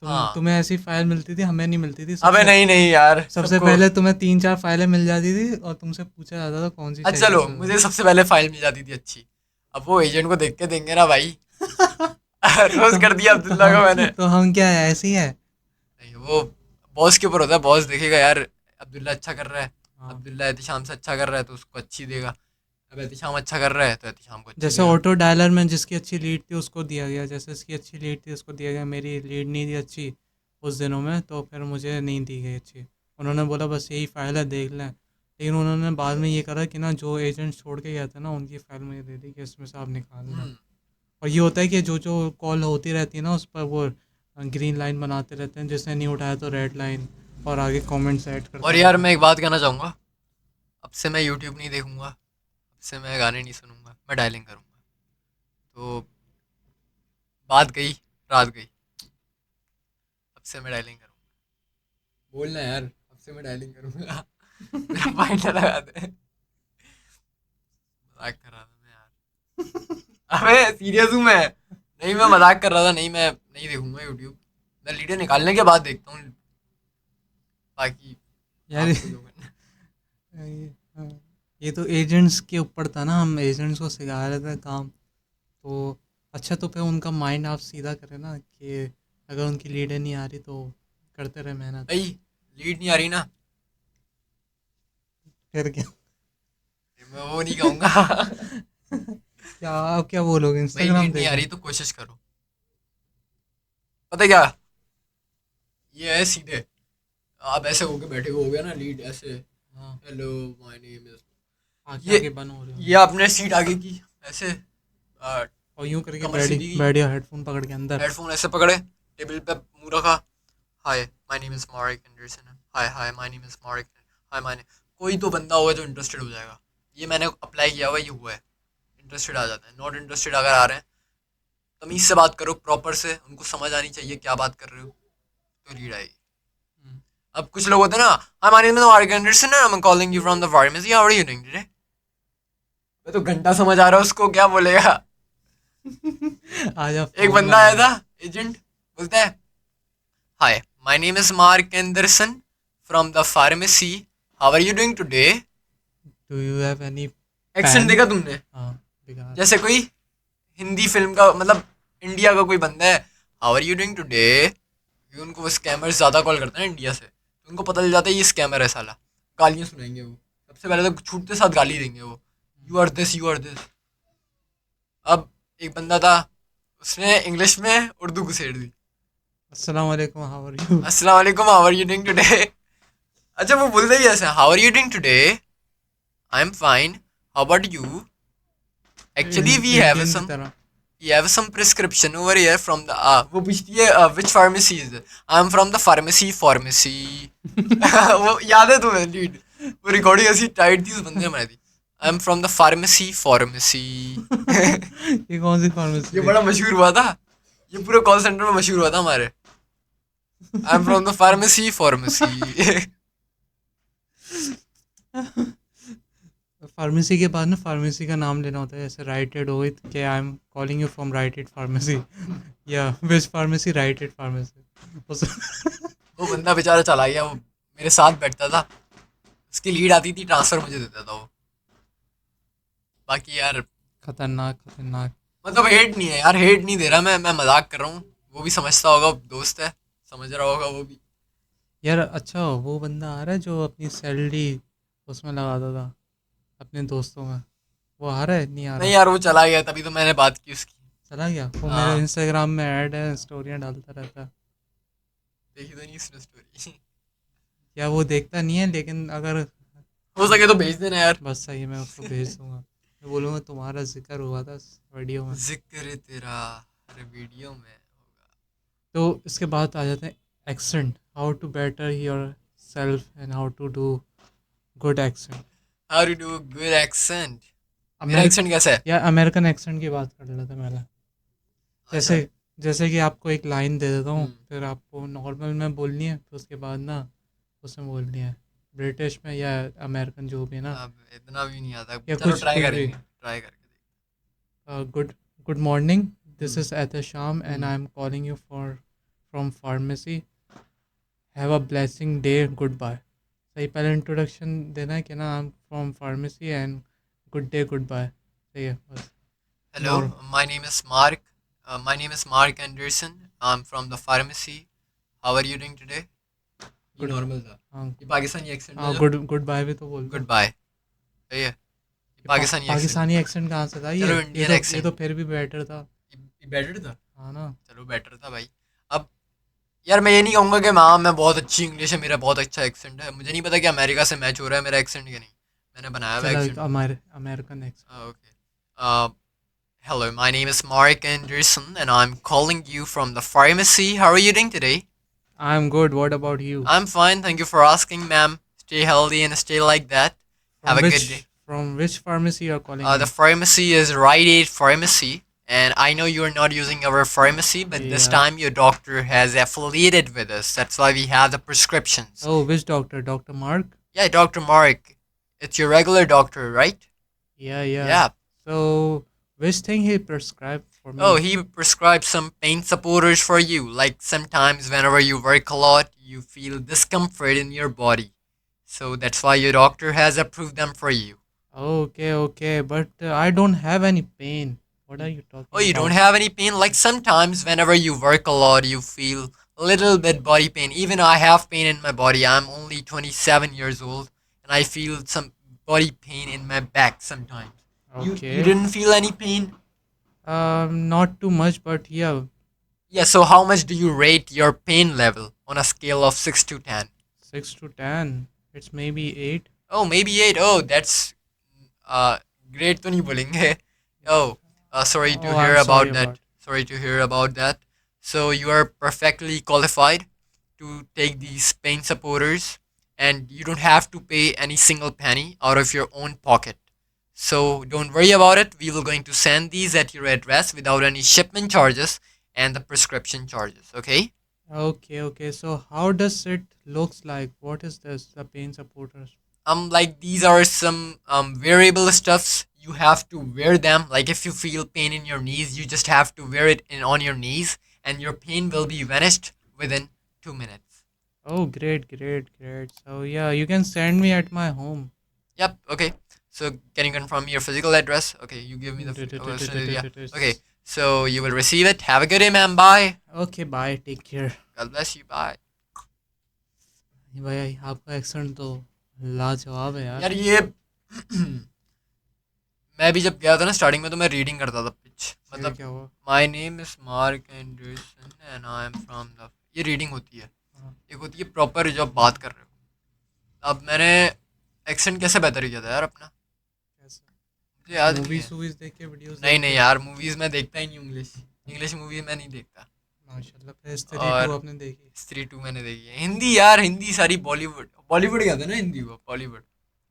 हाँ, तुम्हें ऐसी फाइल मिलती थी, हमें नहीं मिलती थी। अबे सबसे नहीं नहीं यार सबसे सबको। पहले तुम्हें 3-4 फाइलें मिल जाती थी और तुमसे पूछा जाता था कौन सी अच्छा चाहिए चलो, उसे। मुझे सबसे पहले फाइल मिल जाती थी अच्छी। अब वो एजेंट को देख के देंगे ना भाई। रोज कर दिया तो अब्दुल्ला हम को मैंने। तो हम क्या है, ऐसे ही है। नहीं वो बॉस के ऊपर होता है, बॉस देखेगा यार अब्दुल्ला अच्छा कर रहा है, हाँ। अब्दुल्ला एहतिशाम से अच्छा कर रहा है तो उसको अच्छी देगा, अब एहतिशाम अच्छा कर रहा है तो एहतिशाम को अच्छी जैसे देगा। ऑटो डायलर में जिसकी अच्छी लीड थी उसको दिया गया, जैसे इसकी अच्छी लीड थी उसको दिया गया, मेरी लीड नहीं थी अच्छी उस दिनों में, तो फिर मुझे नहीं दी गई अच्छी। उन्होंने बोला बस यही फ़ाइल है, देख लें। लेकिन उन्होंने बाद में ये करा कि ना, जो एजेंट छोड़ के गया था ना, उनकी फ़ाइल मुझे दे दी कि इसमें से आप निकाल लें। हम्म। और ये होता है कि जो जो कॉल होती रहती है ना, उस पर वो ग्रीन लाइन बनाते रहते हैं, जिसने नहीं उठाया तो रेड लाइन, और आगे कमेंट्स ऐड और करते यार रहते मैं हैं। एक बात कहना चाहूँगा, अब से मैं यूट्यूब नहीं देखूंगा, अब से मैं गाने नहीं सुनूंगा, मैं डायलिंग करूंगा। तो बात गई, रात गई, अब से मैं डायलिंग करूंगा। बोलना यार, अब से मैं डायलिंग करूंगा। मेरा पॉइंट लगा दे, मजाक कर रहा था मैं यार। अबे सीरियस हूँ मैं, नहीं मैं मजाक कर रहा था, नहीं मैं नहीं देखूंगा यूट्यूब, मैं लीडर निकालने के बाद देखता हूँ, बाकी यार आपको जो करना है। ये हाँ, ये तो एजेंट्स के ऊपर था ना, हम एजेंट्स को सिखा रहे थे काम। तो अच्छा, तो फिर उनका माइंड आप सीधा करें ना, कि अगर उनकी लीडें नहीं आ रही तो करते रहे मेहनत। भाई लीड नहीं आ रही ना, फिर क्या? मैं वो नहीं कहूंगा। क्या आप क्या बोलोगे, भाई इंस्टाग्राम लीड नहीं आ देखो। रही तो कोशिश करो, पता है क्या, ये है सीधे, आप ऐसे होके बैठे हो गया ना लीड ऐसे, हाँ, हेलो माय नेम इज, आगे ये आगे बन हो रहे ये होंगे। आपने सीट आगे की ऐसे, और यूं करके कमर बैठ सीधी की, बैठ गया हेडफोन पकड़ के अंदर। हेडफोन ऐसे पकड़े, टेबल पे मुंह रखा, हाय my name is Mark Anderson, hi hi my name is Maric, hi my name, कोई तो बंदा होगा जो इंटरेस्टेड हो जाएगा। ये मैंने अप्लाई किया हुआ, ये हुआ है, इंटरेस्टेड आ जाता है। नॉट इंटरेस्टेड अगर आ रहे हैं, तमीज से बात करो, प्रॉपर से, उनको समझ आनी चाहिए क्या बात कर रहे हो, तो लीड आएगी। हम्म। अब कुछ लोग होते हैं ना, hi my name is Mark Anderson I am calling you from the pharmacy, how are you doing today. मैं तो घंटा समझ आ रहा है उसको, क्या बोलेगा। आज आप एक फोन बंदा आया लगाए। था, एजेंट, बोलता है, hi my name is Mark Anderson from the pharmacy, how are you doing today. Do you have any accent pain? देखा तुमने, हाँ, बेकार। जैसे कोई हिंदी फिल्म का, मतलब इंडिया का कोई बंदा है, how are you doing today. क्योंकि उनको वो स्कैमर्स ज़्यादा कॉल करते हैं इंडिया से, तो उनको पता चल जाता है ये स्कैमर है साला। गालियाँ सुनाएंगे वो, सबसे पहले तो छूटते साथ गाली देंगे वो, you are this, you are this. अब एक बंदा था, उसने इंग्लिश में उर्दू घुसेड़ दी। अस्सलाम वालेकुम, हाउ आर यू? अस्सलाम वालेकुम, how are you doing today. अच्छा वो बोलते भी ऐसे, how are you doing today, I am fine, how about you, actually we have Indian की सम, तरह। you have some prescription over here from the वो पूछती है which pharmacy is it? I'm from the pharmacy. वो याद है तुम्हें lead, वो रिकॉर्डिंग ऐसी टाइट थी उस बंदे ने बनाई थी। I'm from the pharmacy. ये कौन सी फार्मेसी ये थी? बड़ा मशहूर हुआ था, ये पूरे कॉल सेंटर में मशहूर हुआ था हमारे। I'm from the pharmacy. Pharmacy के बाद ना फार्मेसी का नाम लेना होता है, जैसे राइटेड हो कि आई am calling you from righted pharmacy या विच फार्मेसी, राइटेड फार्मेसी। वो बंदा बेचारा चला गया, वो मेरे साथ बैठता था, उसकी लीड आती थी, ट्रांसफर मुझे देता था वो। बाकी यार खतरनाक खतरनाक। मतलब हेट नहीं है यार, हेट नहीं दे रहा मैं मजाक कर रहा हूँ, वो भी समझता होगा, दोस्त है, समझ रहा होगा वो भी। यार अच्छा, वो बंदा आ रहा है जो अपनी सैलरी उसमें लगाता था अपने दोस्तों में, वो आ रहा है नहीं आ नहीं रहा? यार वो चला गया, तभी तो मैंने बात की उसकी। चला गया वो? मेरे हाँ, इंस्टाग्राम में ऐड है, स्टोरियाँ डालता रहता है। देखी तो नहीं उसने स्टोरी। या वो देखता नहीं है, लेकिन अगर हो सके तो भेज देना यार। बस सही है, मैं उसको भेज दूंगा। मैं बोलूँगा तुम्हारा जिक्र हुआ था इस वीडियो में। जिक्र तेरा हर वीडियो में होगा। तो इसके बाद आ जाते हैं accent, how to better your self and how to do good accent. How to do good accent. मेरा अमेरिक एक्सेंट कैसा है? या अमेरिकन एक्सेंट की बात कर लेते हैं पहले। जैसे अच्छा। जैसे कि आपको एक लाइन दे देता हूँ, हम्म। फिर आपको नॉर्मल में बोलनी है, फिर उसके बाद ना उसमें बोलनी है, ब्रिटिश में या अमेरिकन जो भी है ना, अब इतना भी नहीं आता, या चलो कुछ ट्राई कुछ भी। करेंगे, ट्राई करके good good morning, this hmm. Is Ehtesham and hmm. I am calling you for from pharmacy, have a blessing day, good bye. सही, पहले इंट्रोडक्शन देना है कि ना I am from pharmacy and good day good bye. सही है बस। Hello, nor my name is Mark. My name is Mark Anderson. I'm from the pharmacy. How are you doing today? ये गुड। नॉर्मल था, हाँ ये Pakistani accent था हाँ, जो। गुड गुड बाय भी तो बोल गुड दो। बाय, सही है, ये पाकिस्तानी एक्सेंट है। पाकिस्तानी एक्सेंट कहाँ से था ये? चलो ये इंडियन तो ये तो एक्सेंट, फिर भी बेटर था। ये बेटर था। हाँ ना। चलो बेटर था भाई। अब यार मैं ये नहीं कहूँगा कि हाँ मैं बहुत अच्छी इंग्लिश है, मेरा बहुत अच्छा एक्सेंट है, मुझे नहीं पता कि अमेरिका से मैच हो रहा है मेरा एक्सेंट कि नहीं, मैंने बनाया हुआ चलो एक accent. American accent. Okay. Hello, my name is Mark Anderson and I'm calling you from the pharmacy. How are you doing today? I am good, what about you? I'm fine, thank you for asking, ma'am. Stay healthy and stay like that. Have from a which good day. From which pharmacy you are calling The me? pharmacy is Rite Aid Pharmacy, and I know you're not using our pharmacy, but this या, time your doctor has affiliated with us. That's why we have the prescriptions. Oh which doctor, doctor mark? Yeah, Dr. Mark, it's your regular doctor, right? या Yeah. So which thing he prescribe for me? Oh, he prescribed some pain supporters for you. Like sometimes, whenever you work a lot, you feel discomfort in your body. So that's why your doctor has approved them for you. Okay okay, but I don't have any pain, what are you Oh, talking you don't about? have any pain? Like sometimes, whenever you work a lot, you feel a little bit body pain. Even I have pain in my body. I'm only 27 years old, and I feel some body pain in my back sometimes. You okay, didn't feel any pain? Not too much but या Yeah. So how much do you rate your pain level on a scale of 6 to 10? 6 to 10, it's maybe 8. Oh, maybe 8. Oh, that's uh great to नहीं बोलेंगे. Oh, sorry to Oh, hear I'm sorry about that. about. Sorry to hear about that. So you are perfectly qualified to take these pain supporters, and you don't have to pay any single penny out of your own pocket. So don't worry about it. We will going to send these at your address without any shipment charges and the prescription charges. Okay? Okay, okay. So how does it looks like? What is this? The pain supporters. Like these are some variable stuffs, you have to wear them. Like if you feel pain in your knees, you just have to wear it in on your knees, and your pain will be vanished within 2 minutes. Oh, great, great, great. So yeah, you can send me at my home. Yep. Okay, so can you confirm your physical address? Okay, you give me the yeah. Okay, So you will receive it. Have a good day, man. Bye. Okay bye, take care. God bless you. Bye. भाई आपका accent तो लाजवाब है यार। यार ये मैं भी जब गया था ना स्टार्टिंग में तो मैं रीडिंग करता था पिच फिर मतलब क्या हुआ? My name is Mark Anderson and I am from the ये रीडिंग होती है। हाँ, एक होती है प्रॉपर जो आप बात कर रहे हो। अब मैंने एक्सेंट कैसे बेहतर किया था यार अपना कैसे? मुझे याद नहीं मूवीज है। वूवीज देख के, वीडियोस नहीं देख नहीं के? यार मूवीज़ मैं देखता ही नहीं इंग्लिश इंग्लिश मूवी मैं नहीं देखता। माशाल्लाह, फिर स्त्री टू और आपने देखी? स्त्री टू मैंने देखी है। हिंदी यार हिंदी सारी बॉलीवुड बॉलीवुड कहते हैं ना हिंदी को बॉलीवुड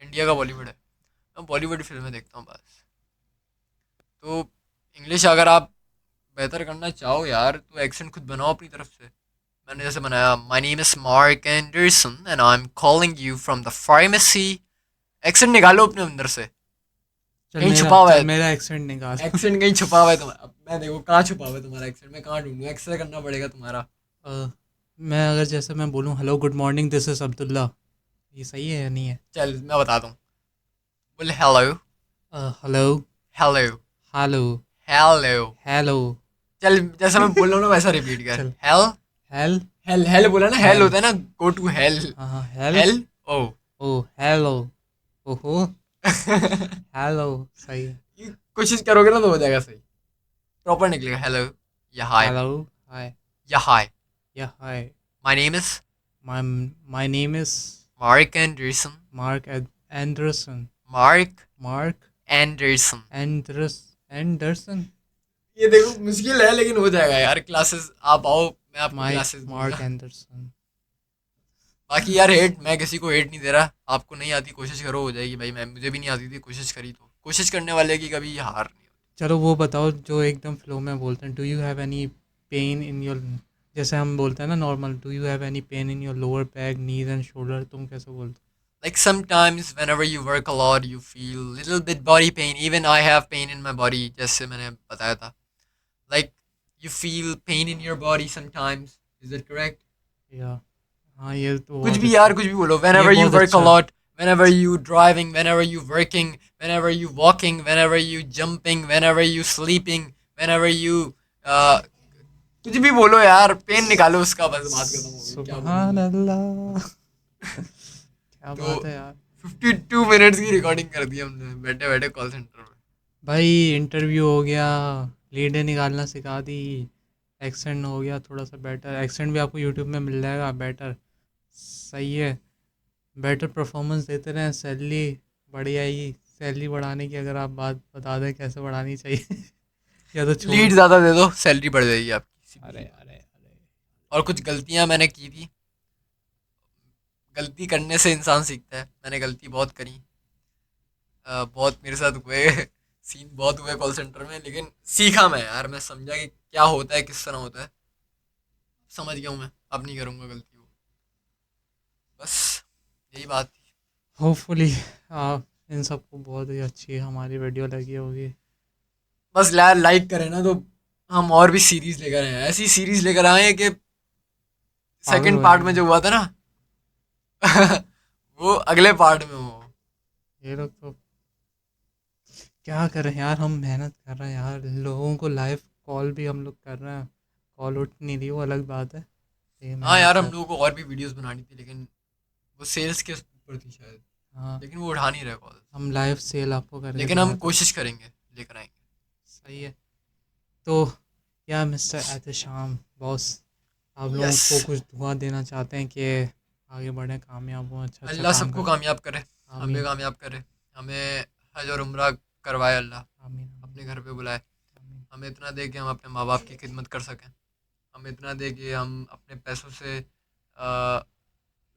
इंडिया का बॉलीवुड है। मैं बॉलीवुड फिल्में देखता हूँ बस। तो इंग्लिश अगर आप बेहतर करना चाहो यार तो एक्सेंट खुद बनाओ अपनी तरफ से। मैंने जैसे बनाया my name is Mark Anderson and I am calling you from the pharmacy. Accent निकालो अपने अंदर से। कहीं छुपा हुआ चल है मेरा एक्सेंट निकाल। एक्सेंट कहीं छुपा हुआ है तुम्हारा। अब मैं देखो कहाँ छुपा हुआ है तुम्हारा एक्सेंट मैं कहाँ ढूंढूं एक्सरे करना पड़ेगा तुम्हारा। अ, मैं अगर जैसे मैं बोलूँ hello good morning this is Abdullah, ये सही है या नहीं है? चल मैं बताता हूँ। बोले hello hello. Hello hello. Hello. Hello. चल जैसा मैं बोल रहा हूँ ना वैसा रिपीट कर। चल। Hello hello. हेल हेल बोला ना हेल हेल। होता है ना गो टू हेल। हाँ हाँ, hell. Hell oh oh hello. ओहो। हेलो। सही है। कोशिश करोगे ना तो हो जाएगा सही प्रॉपर निकलेगा। हेलो या हाय हेलो। हाय। या हाय या hi. My name is my my name is Mark Anderson Mark Anderson. Mark Mark Anderson. Anderson. ये देखो मुश्किल है लेकिन हो जाएगा यार क्लासेस आप आओ मैं आपको माय क्लासेस मार्क दूंगा। एंडरसन। बाकी यार हेट मैं किसी को हेट नहीं दे रहा। आपको नहीं आती कोशिश करो हो जाएगी भाई। मैं मुझे भी नहीं आती थी कोशिश करी तो कोशिश करने वाले की कभी हार नहीं होती। चलो वो बताओ जो एकदम फ्लो में बोलते हैं, do you have any pain in your, जैसे हम बोलते हैं ना normal, do you have any pain in your lower back knees and shoulder, तुम कैसे बोलते Like sometimes whenever you work a lot you feel little bit body pain. Even I have pain in my body जैसे मैंने बताया था। Like you feel pain in your body sometimes. Is that correct? हो? या हाँ, ये तो कुछ बहुत भी यार अच्छा। कुछ भी बोलो। ये Whenever you बहुत work a अच्छा। lot, whenever you driving, whenever you working, whenever you walking, whenever you jumping, whenever you sleeping, whenever you uh, कुछ भी बोलो यार पेन निकालो उसका बस बात खत्म हो गई क्या बोलूं सुबहान मैं। अल्लाह। क्या तो बात है यार। 52 मिनट्स की रिकॉर्डिंग कर दी हमने बैठे बैठे कॉल सेंटर में। भाई इंटरव्यू हो गया, लीडें निकालना सिखा दी, एक्सेंट हो गया थोड़ा सा बेटर, एक्सेंट भी आपको यूट्यूब में मिल जाएगा बेटर। सही है। बेटर परफॉर्मेंस देते रहें, सैलरी बढ़ जाएगी। सैलरी बढ़ाने की अगर आप बात बता दें कैसे बढ़ानी चाहिए या तो छोड़। लीड ज़्यादा दे दो सैलरी बढ़ जाएगी आपकी अरे सीधी। अरे अरे। और कुछ गलतियां मैंने की थी। गलती करने से इंसान सीखता है। मैंने गलती बहुत करी। बहुत मेरे साथ हुए सीन बहुत हुए कॉल सेंटर में लेकिन सीखा मैं यार। मैं समझा कि क्या होता है किस तरह होता है। समझ गया हूँ मैं। अब नहीं करूँगा गलती वो। बस यही बात थी। होपफुली आप इन सबको बहुत ही अच्छी हमारी वीडियो लगी होगी। बस यार लाइक करें ना तो हम और भी सीरीज लेकर आए हैं। ऐसी सीरीज लेकर आए हैं कि पागल सेकंड हो पार्ट में जाएंगे जो हुआ था ना वो अगले पार्ट में हो। ये लोग तो। क्या करें यार, हम मेहनत कर रहे हैं यार, लोगों को लाइव कॉल भी हम लोग कर रहे हैं, कॉल उठ नहीं रही वो अलग बात है, ये हाँ मेहनत यार हम कर। लोगों को और भी वीडियोस बनानी थी लेकिन वो सेल्स के ऊपर थी शायद। हाँ, लेकिन वो उठा नहीं रहे कॉल। हम लाइव सेल आपको करके लेकिन हम दिखाते हैं। कोशिश करेंगे लेकर आएंगे। सही है। तो या मिस्टर एहतशाम बॉस, आप लोगों यस को कुछ दुआ देना चाहते हैं कि आगे बढ़ें, कामयाब हों, अच्छा अच्छा अल्लाह काम सबको करें? कामयाब करे। हमें आमीन। कामयाब करे। हमें हज और उम्रा करवाए अल्लाह। आमीन। अपने आमीन। घर पे बुलाए। आमीन। हमें इतना दे कि हम अपने माँ बाप की खिदमत कर सकें। हमें इतना दे कि हम अपने पैसों से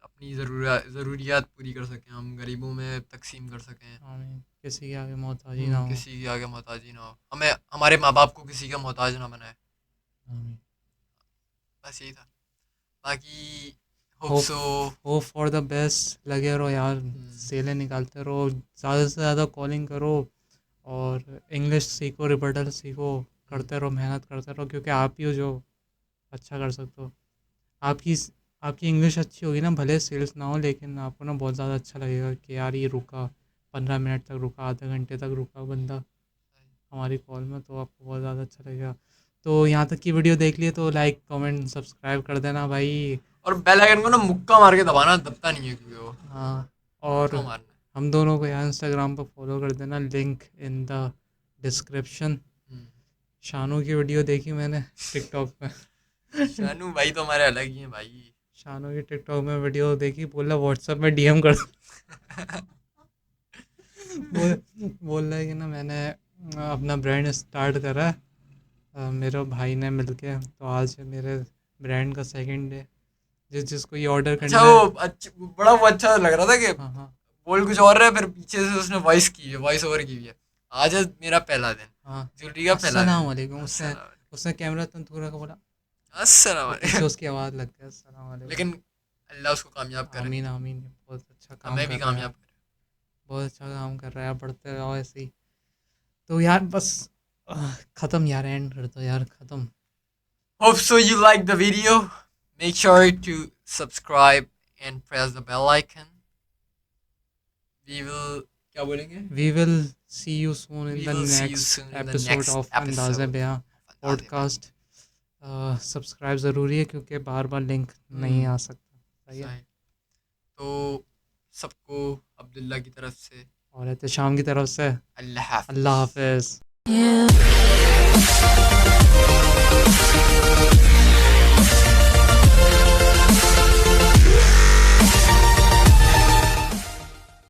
अपनी ज़रूरियात पूरी कर सकें। हम गरीबों में तकसीम कर सकें। आमीन, किसी के आगे मोहताजी ना हो। किसी के आगे मोहताजी ना हो। हमें हमारे माँ बाप को किसी का मोहताज ना बनाए। आमीन। बस यही था। बाकी hope hope so. Hope for the best, लगे रहो यार, सेलें निकालते रहो, ज़्यादा से ज़्यादा कॉलिंग करो और इंग्लिश सीखो, रिबर्टल सीखो, करते रहो, मेहनत करते रहो, क्योंकि आप ही हो जो अच्छा कर सकते हो। आपकी आपकी इंग्लिश अच्छी होगी ना, भले सेल्स ना हो, लेकिन आपको ना बहुत ज़्यादा अच्छा लगेगा कि यार ये रुका, 15 मिनट तक रुका, आधे घंटे तक रुका बंदा। हमारी कॉल में, तो आपको बहुत ज़्यादा अच्छा लगेगा। तो यहाँ तक की वीडियो देख लिए तो लाइक कमेंट सब्सक्राइब कर देना भाई। और बेल आइकन को ना मुक्का मार के दबाना, दबता नहीं है क्योंकि वो हाँ, और मुक्का मारना हम दोनों को यहाँ इंस्टाग्राम पर फॉलो कर देना, लिंक इन द डिस्क्रिप्शन। है। शानू की वीडियो देखी मैंने टिकटॉक पे। शानू भाई तो हमारे अलग ही हैं भाई। शानू की टिकटॉक में वीडियो देखी, बोला व्हाट्सएप में डीएम कर बोल बोल रहा है कि ना मैंने अपना ब्रांड स्टार्ट करा है मेरे भाई ने मिलके, तो आज है मेरे ब्रांड का सेकंड डे। जिसको ये ऑर्डर अच्छा करना वो है। बड़ा वो अच्छा लग रहा था कि हाँ हाँ बोल कुछ और रहा है, फिर पीछे से उसने वॉइस की है, वॉइस ओवर की हुई है। आज है मेरा पहला दिन, हाँ। ज्वेलरी का पहला अस्सलाम दिन। वालेकुम। उसने अस्सलाम उसने कैमरा तंतूरा का बोला, अस्सलाम और पीछे वालेकुम। उसकी आवाज़ लग गई अस्सलाम वालेकुम। लेकिन अल्लाह उसको कामयाब करे, आमीन आमीन। बहुत अच्छा काम हमें भी कर रहा है कामयाब यार, करे। बहुत अच्छा काम कर रहा है, बढ़ते रहो ऐसे ही। तो यार बस ख़त्म यार, एंड कर दो यार, ख़त्म। Hope so you like the video. Make sure to subscribe and press the bell icon. We will क्या बोलेंगे? We will see you soon in We the will see you next soon in the episode next of Andaze episode Bayan of Andaze Byan. Podcast. Subscribe ज़रूरी है क्योंकि बार बार link नहीं आ सकता। सही है। सही। तो सबको अब्दुल्ला की तरफ से और एहतशाम की तरफ से अल्लाह हाफ़िज़। अल्लाह हाफिज़।